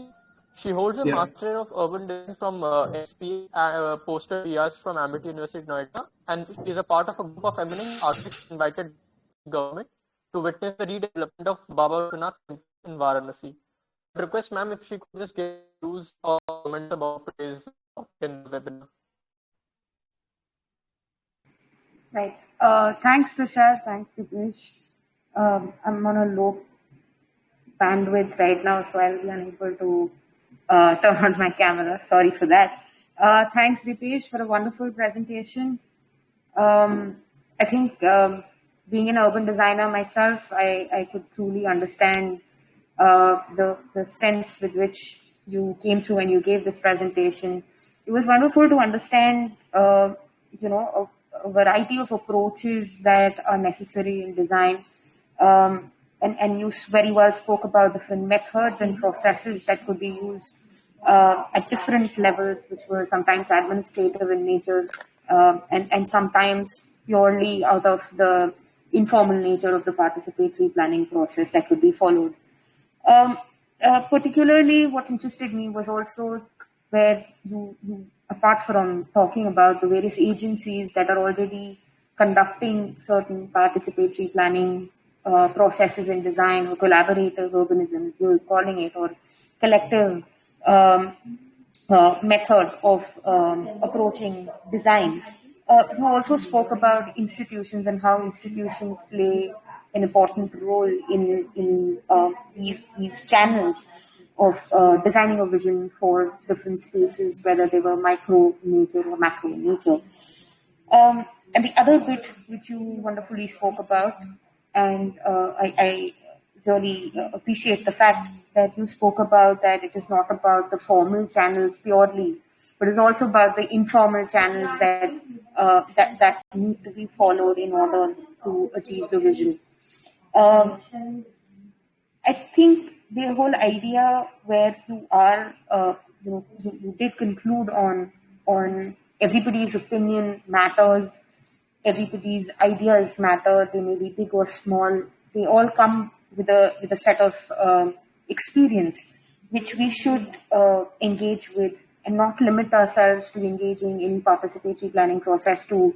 She holds a Yeah. Master of Urban Design from SPA, posted PRs from Amity University, Noida, and she is a part of a group of eminent architects invited by the government to witness the redevelopment of Baba Vishwanath Temple in Varanasi. I request ma'am if she could just give views or comments about today's topic in the webinar. Right. Thanks, Tushar. Thanks, Deepesh. I'm on a low bandwidth right now, so I'll be unable to turn on my camera. Sorry for that. Thanks, Deepesh, for a wonderful presentation. I think being an urban designer myself, I could truly understand the sense with which you came through and you gave this presentation. It was wonderful to understand, a variety of approaches that are necessary in design. And you very well spoke about different methods and processes that could be used at different levels, which were sometimes administrative in nature, and sometimes purely out of the informal nature of the participatory planning process that could be followed. Um, Particularly, what interested me was also where apart from talking about the various agencies that are already conducting certain participatory planning processes in design, or collaborative urbanism, as you're calling it, or collective um, method of approaching design. You also spoke about institutions and how institutions play an important role in these channels of designing a vision for different spaces, whether they were micro in nature or macro in nature. And the other bit which you wonderfully spoke about, and I really appreciate the fact that you spoke about that it is not about the formal channels purely, but it's also about the informal channels that need to be followed in order to achieve the vision. Um, I think the whole idea where you are, you did conclude on everybody's opinion matters, everybody's ideas matter. They may be big or small. They all come with a set of experience, which we should engage with, and not limit ourselves to engaging in participatory planning process to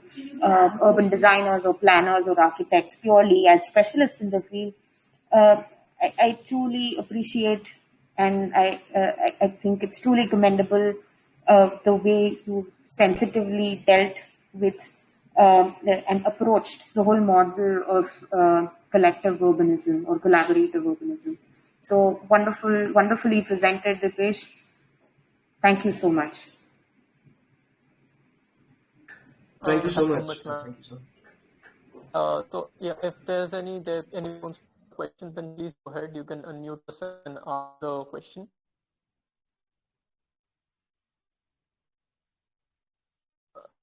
urban designers or planners or architects purely as specialists in the field. uh, I truly appreciate, and I think it's truly commendable the way you sensitively dealt with and approached the whole model of collective urbanism or collaborative urbanism. So wonderfully presented, Deepesh. Thank you so much. Thank you so Thank you much. ma'am. Thank you so much. So yeah, if there's anyone's question, then please go ahead. You can unmute yourself and ask the question.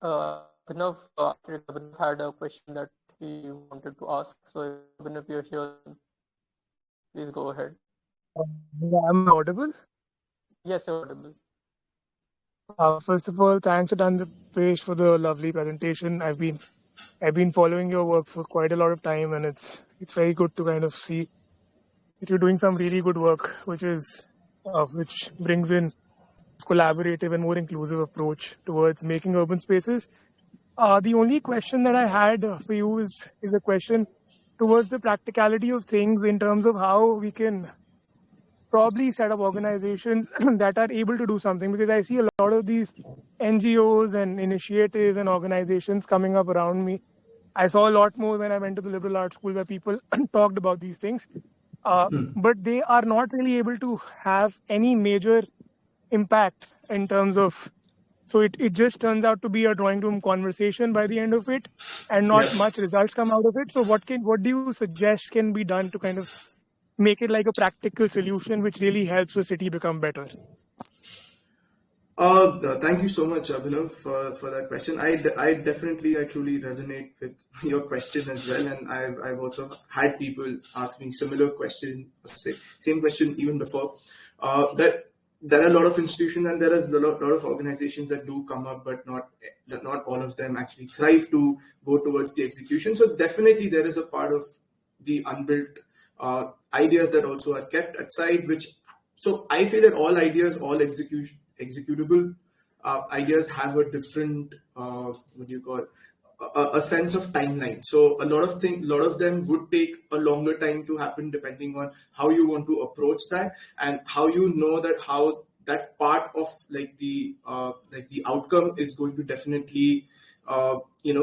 Abhinav, Abhinav had a question that he wanted to ask. So if Abhinav, you're here, please go ahead. Am I audible? Yes, you're audible. First of all, thanks to Deepesh for the lovely presentation. I've been following your work for quite a lot of time, and it's very good to kind of see that you're doing some really good work, which brings in collaborative and more inclusive approach towards making urban spaces. The only question that I had for you is a question towards the practicality of things in terms of how we can probably set up organizations that are able to do something, because I see a lot of these NGOs and initiatives and organizations coming up around me. I saw a lot more when I went to the liberal arts school where people talked about these things, but they are not really able to have any major impact in terms of So it just turns out to be a drawing room conversation by the end of it, and not Yeah. much results come out of it. So what do you suggest can be done to kind of make it like a practical solution which really helps the city become better? Thank you so much, Abhinav, for that question. I truly resonate with your question as well, and I've also had people ask me similar question, same question even before. That there are a lot of institutions and there are a lot of organizations that do come up, but not all of them actually thrive to go towards the execution. So definitely there is a part of the unbuilt ideas that also are kept aside, which so I feel that all ideas, all executable ideas have a different what do you call a sense of timeline. So a lot of them would take a longer time to happen depending on how you want to approach that and how you know that how that part of like the outcome is going to definitely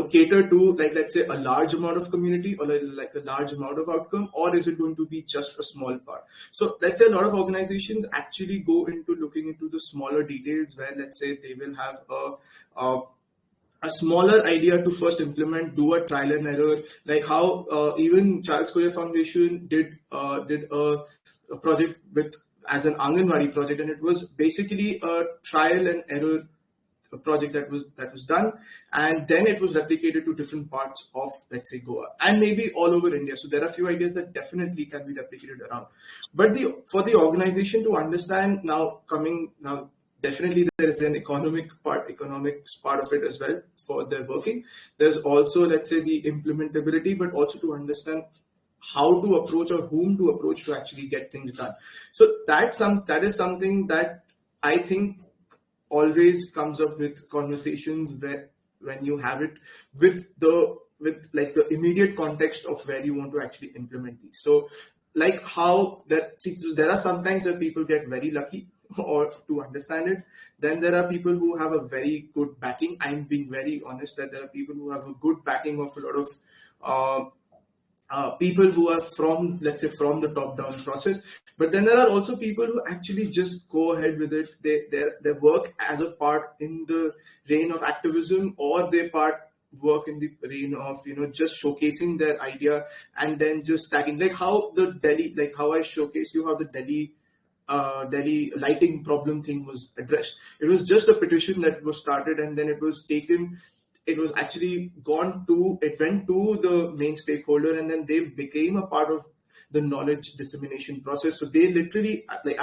cater to like let's say a large amount of community or like a large amount of outcome, or is it going to be just a small part? So let's say a lot of organizations actually go into looking into the smaller details where let's say they will have a smaller idea to first implement, do a trial and error, like how even Charles Korea Foundation did a project with as an Anganwadi project, and it was basically a trial and error project that was done, and then it was replicated to different parts of let's say Goa and maybe all over India. So there are a few ideas that definitely can be replicated around, but the for the organization to understand now definitely there is an economics part of it as well for their working. There's also let's say the implementability, but also to understand how to approach or whom to approach to actually get things done. So that is something that I think always comes up with conversations where when you have it with like the immediate context of where you want to actually implement these. So like how that see, so there are sometimes that people get very lucky or to understand it. Then there are people who have a very good backing. I'm being very honest that there are people who have a good backing of a lot of people who are from let's say from the top down process, but then there are also people who actually just go ahead with it. They work as a part in the reign of activism, or they part work in the reign of just showcasing their idea and then just tagging, like how the Delhi, like how I showcase you how the Delhi lighting problem thing was addressed. It was just a petition that was started, and then it was taken. It was actually it went to the main stakeholder, and then they became a part of the knowledge dissemination process. So they literally, like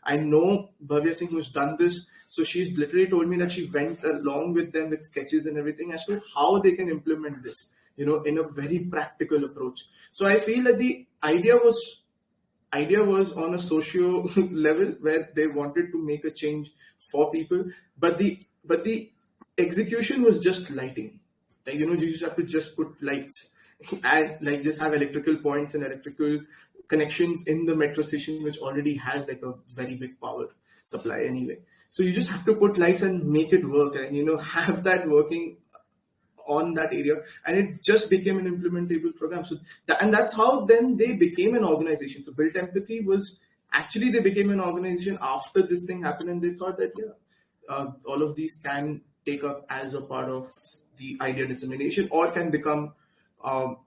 I know Bhavya Singh who's done this. So she's literally told me that she went along with them with sketches and everything as to how they can implement this, in a very practical approach. So I feel that the idea was on a socio level where they wanted to make a change for people, but the execution was just lighting. Like you just have to just put lights and like just have electrical points and electrical connections in the metro station, which already has like a very big power supply anyway. So you just have to put lights and make it work, and have that working on that area, and it just became an implementable program. So and that's how then they became an organization. So Built Empathy was actually, they became an organization after this thing happened, and they thought that all of these can take up as a part of the idea dissemination, or can become um,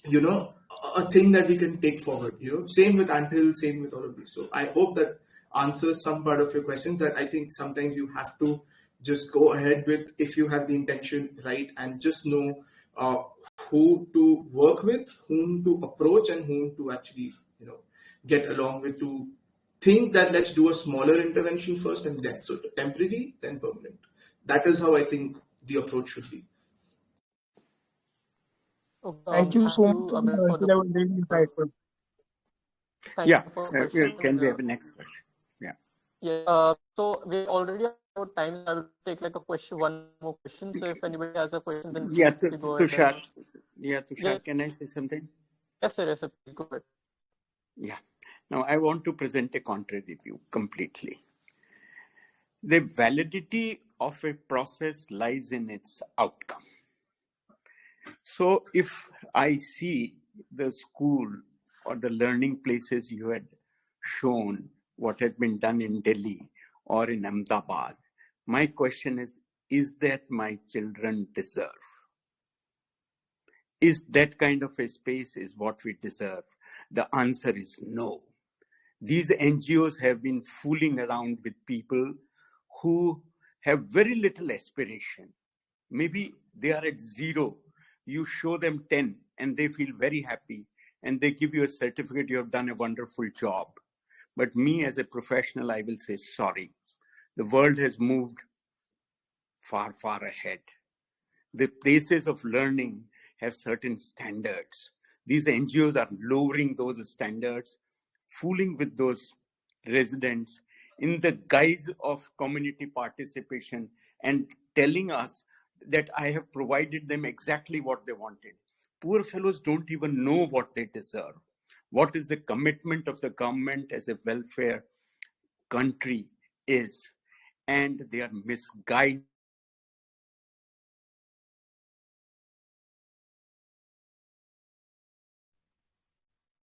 a thing that we can take forward. Same with Anthill, same with all of these. So I hope that answers some part of your question, that I think sometimes you have to just go ahead with, if you have the intention right, and just know who to work with, whom to approach, and whom to actually get along with, to think that let's do a smaller intervention first, and then so temporary then permanent. That is how I think the approach should be. Okay, thank you so much. That was really insightful. Yeah, can we have a next question? Yeah. Yeah. So we're already out time. So I will take like one more question. So if anybody has a question, then Yeah, please go ahead. Tushar. Yeah, Tushar, can I say something? Yes, sir. Yes, sir. Please go ahead. Yeah. Now I want to present a contrary view completely. The validity of a process lies in its outcome. So if I see the school or the learning places you had shown, what had been done in Delhi or in Ahmedabad, My question is that my children deserve? Is that kind of a space is what we deserve? The answer is no. These NGOs have been fooling around with people who have very little aspiration. Maybe they are at 0. You show them 10 and they feel very happy and they give you a certificate, you have done a wonderful job. But me as a professional, I will say sorry. The world has moved far, far ahead. The places of learning have certain standards. These NGOs are lowering those standards, fooling with those residents in the guise of community participation and telling us that I have provided them exactly what they wanted. Poor fellows don't even know what they deserve. What is the commitment of the government as a welfare country is, and they are misguided.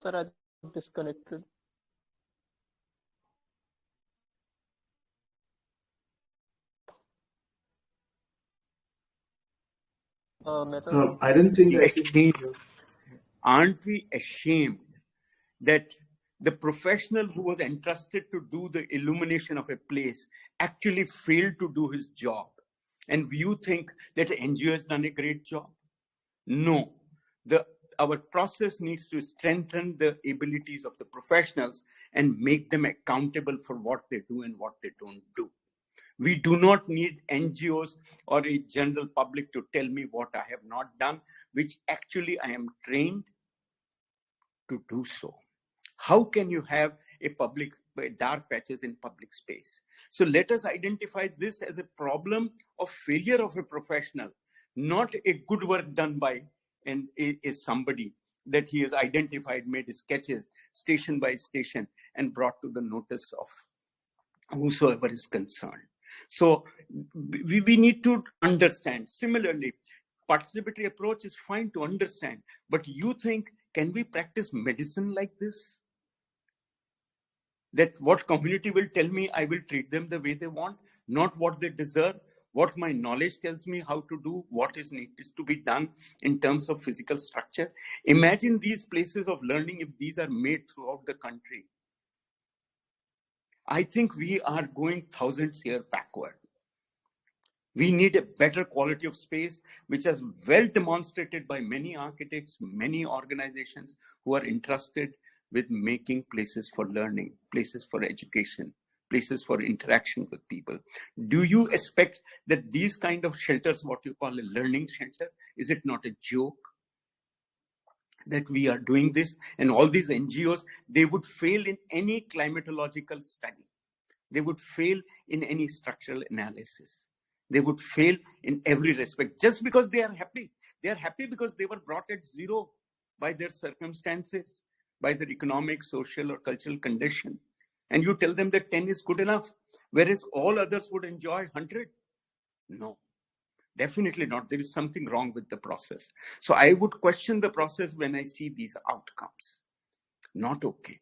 Sir, I think you disconnected. Mehta, I don't think I can Ashamed. hear. Aren't we ashamed that the professional who was entrusted to do the illumination of a place actually failed to do his job? And you think that the NGO has done a great job? No. Our process needs to strengthen the abilities of the professionals and make them accountable for what they do and what they don't do. We do not need NGOs or a general public to tell me what I have not done, which actually I am trained to do so. How can you have a dark patches in public space? So let us identify this as a problem of failure of a professional, not a good work done by somebody that he has identified, made sketches station by station and brought to the notice of whosoever is concerned. So we need to understand. Similarly, participatory approach is fine to understand, but you think, can we practice medicine like this? That what community will tell me, I will treat them the way they want, not what they deserve, what my knowledge tells me how to do, what is needs to be done in terms of physical structure. Imagine these places of learning if these are made throughout the country. I think we are going thousands years backward. We need a better quality of space, which is well demonstrated by many architects, many organizations who are entrusted with making places for learning, places for education, places for interaction with people. Do you expect that these kind of shelters, what you call a learning shelter, is it not a joke that we are doing this? And all these NGOs, they would fail in any climatological study. They would fail in any structural analysis. They would fail in every respect just because they are happy. They are happy because they were brought at 0 by their circumstances, by their economic, social, or cultural condition. And you tell them that 10 is good enough, whereas all others would enjoy 100. No, definitely not. There is something wrong with the process. So I would question the process when I see these outcomes. Not okay.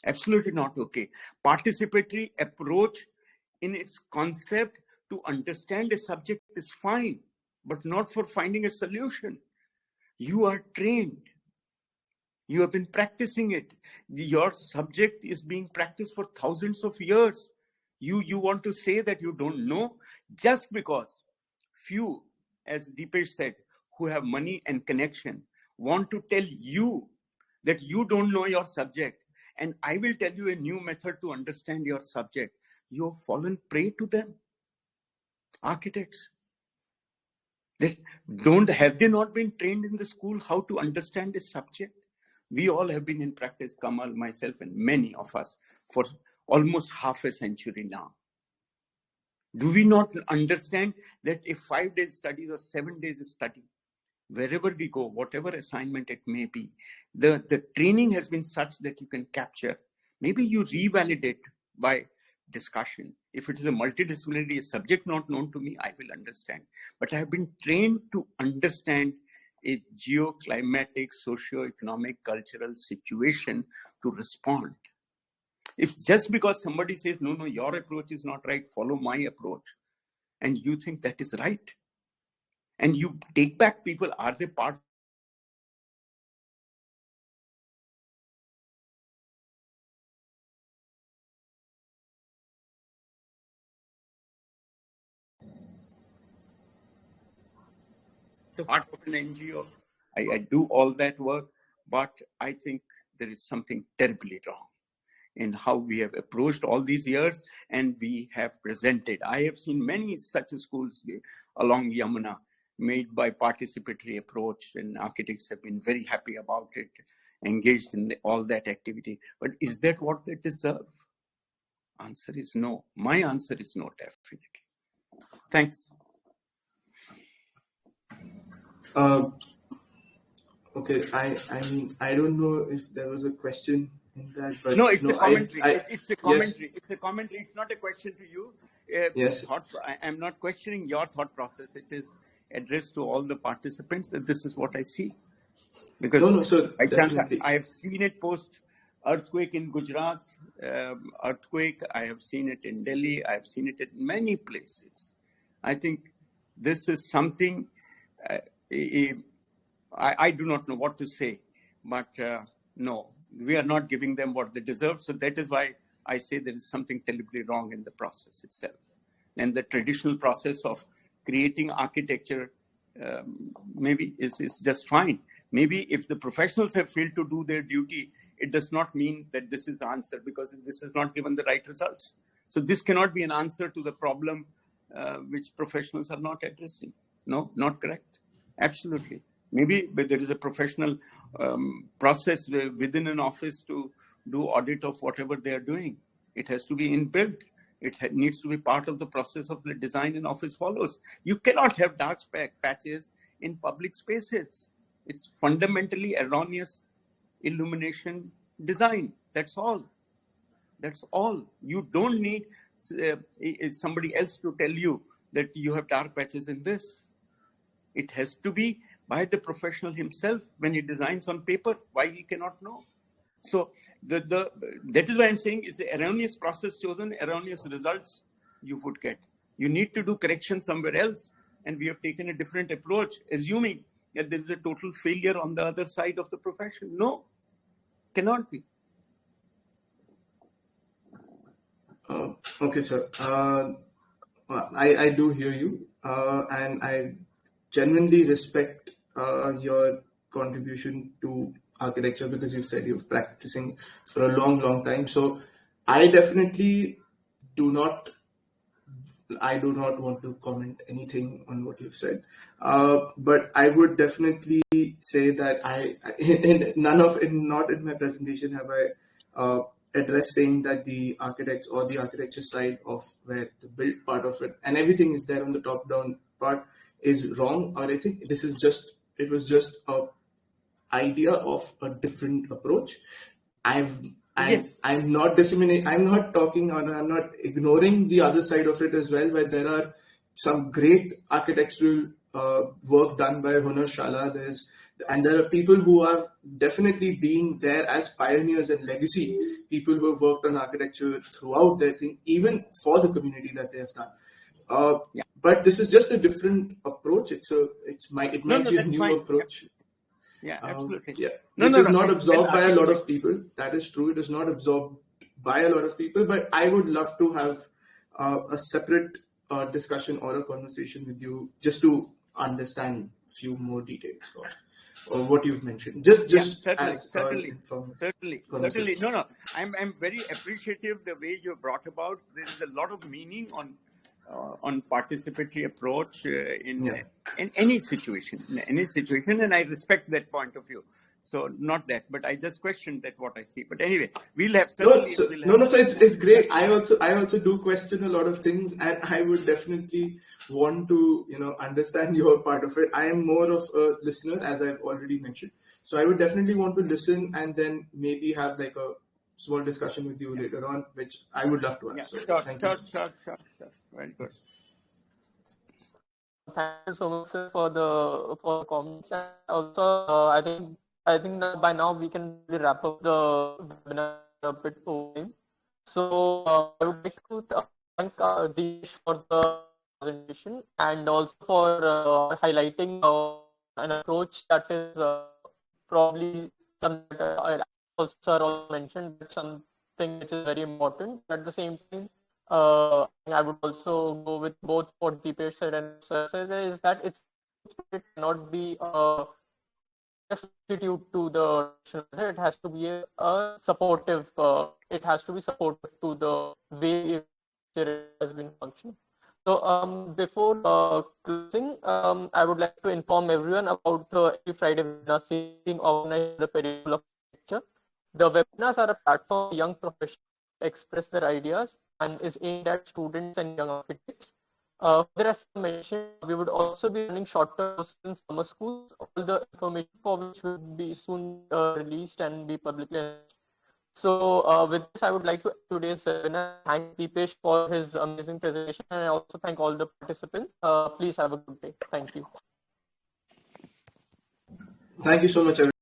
Absolutely not okay. Participatory approach in its concept to understand a subject is fine, but not for finding a solution. You are trained. You have been practicing it. Your subject is being practiced for thousands of years. You want to say that you don't know just because few, as Deepesh said, who have money and connection, want to tell you that you don't know your subject, and I will tell you a new method to understand your subject. You have fallen prey to them. Architects, have they not been trained in the school how to understand a subject? We all have been in practice, Kamal, myself, and many of us for almost half a century now. Do we not understand that a 5-day study or 7 days study, wherever we go, whatever assignment it may be, the training has been such that you can capture. Maybe you revalidate by discussion. If it is a multidisciplinary subject not known to me, I will understand. But I have been trained to understand a geoclimatic, socio-economic, cultural situation to respond. If just because somebody says, no, your approach is not right, follow my approach. and you think that is right, and you take back people, are they part of the process? Part of an NGO. I do all that work, but I think there is something terribly wrong in how we have approached all these years and we have presented. I have seen many such schools along Yamuna made by participatory approach, and architects have been very happy about it, engaged in all that activity. But is that what they deserve? Answer is no. My answer is no, definitely. Thanks. Okay, I mean, I don't know if there was a question in that, but no, it's a commentary. It's a commentary. Yes. It's a commentary. It's not a question to you. Yes. I'm not questioning your thought process. It is addressed to all the participants that this is what I see. Because No, so by chance, definitely. I have seen it post earthquake in Gujarat, earthquake. I have seen it in Delhi. I have seen it in many places. I think this is something. I do not know what to say, but no, we are not giving them what they deserve. So that is why I say there is something terribly wrong in the process itself. And the traditional process of creating architecture maybe is just fine. Maybe if the professionals have failed to do their duty, it does not mean that this is the answer, because this has not given the right results. So this cannot be an answer to the problem which professionals are not addressing. No, not correct. Absolutely. Maybe there is a professional process within an office to do audit of whatever they are doing. It has to be inbuilt. It needs to be part of the process of the design an office follows. You cannot have dark patches in public spaces. It's fundamentally erroneous illumination design. That's all. That's all. You don't need somebody else to tell you that you have dark patches in this. It has to be by the professional himself when he designs on paper. Why he cannot know? So that is why I'm saying it's an erroneous process chosen, erroneous results you would get. You need to do correction somewhere else, and we have taken a different approach, assuming that there is a total failure on the other side of the profession. No, cannot be. Okay, sir. I do hear you, and I genuinely respect your contribution to architecture, because you've said you've practicing for a long, long time. So I definitely do not. I do not want to comment anything on what you've said, but I would definitely say that not in my presentation have I addressed saying that the architects or the architecture side of where the built part of it and everything is there on the top down part is wrong. Or I think it was just a idea of a different approach. I'm not disseminating. I'm not talking, or I'm not ignoring the other side of it as well, where there are some great architectural work done by Hunarshala. There are people who have definitely been there as pioneers and legacy people who have worked on architecture throughout their thing, even for the community that they have done. But this is just a different approach. It might be a new approach. Yeah, absolutely. Which is not absorbed by a lot of people. That is true. It is not absorbed by a lot of people. But I would love to have a separate discussion or a conversation with you just to understand a few more details of what you've mentioned. Certainly. No. I'm very appreciative the way you brought about. There is a lot of meaning on participatory approach in any situation, and I respect that point of view. So not that, but I just questioned that what I see. But anyway, we'll have certainly. So it's great. I also do question a lot of things, and I would definitely want to understand your part of it. I am more of a listener, as I've already mentioned. So I would definitely want to listen and then maybe have like a small discussion with you later on, which I would love to have. Thank you. Sure. Very good. Thank you so much, sir, for the comments, and also I think that by now we can really wrap up the webinar a bit over time. So I would like to thank Deepesh for the presentation and also for highlighting an approach that is probably something that also sir also mentioned, that something which is very important. At the same time, I would also go with both what Deepesh said and sir said, is that it's it cannot be a substitute to the traditional method. It has to be a supportive. It has to be supportive to the way it has been functioning. So before closing, I would like to inform everyone about the every Friday webinar series being organized by the Perry School of Architecture. The webinars are a platform for young professionals to express their ideas and is aimed at students and young architects. Further, as I mentioned, we would also be running short-term courses in summer schools, all the information for which will be soon released and be publicly announced. So with this, I would like to end today's webinar. Thank Deepesh for his amazing presentation, and I also thank all the participants. Please have a good day. Thank you. Thank you so much, everyone.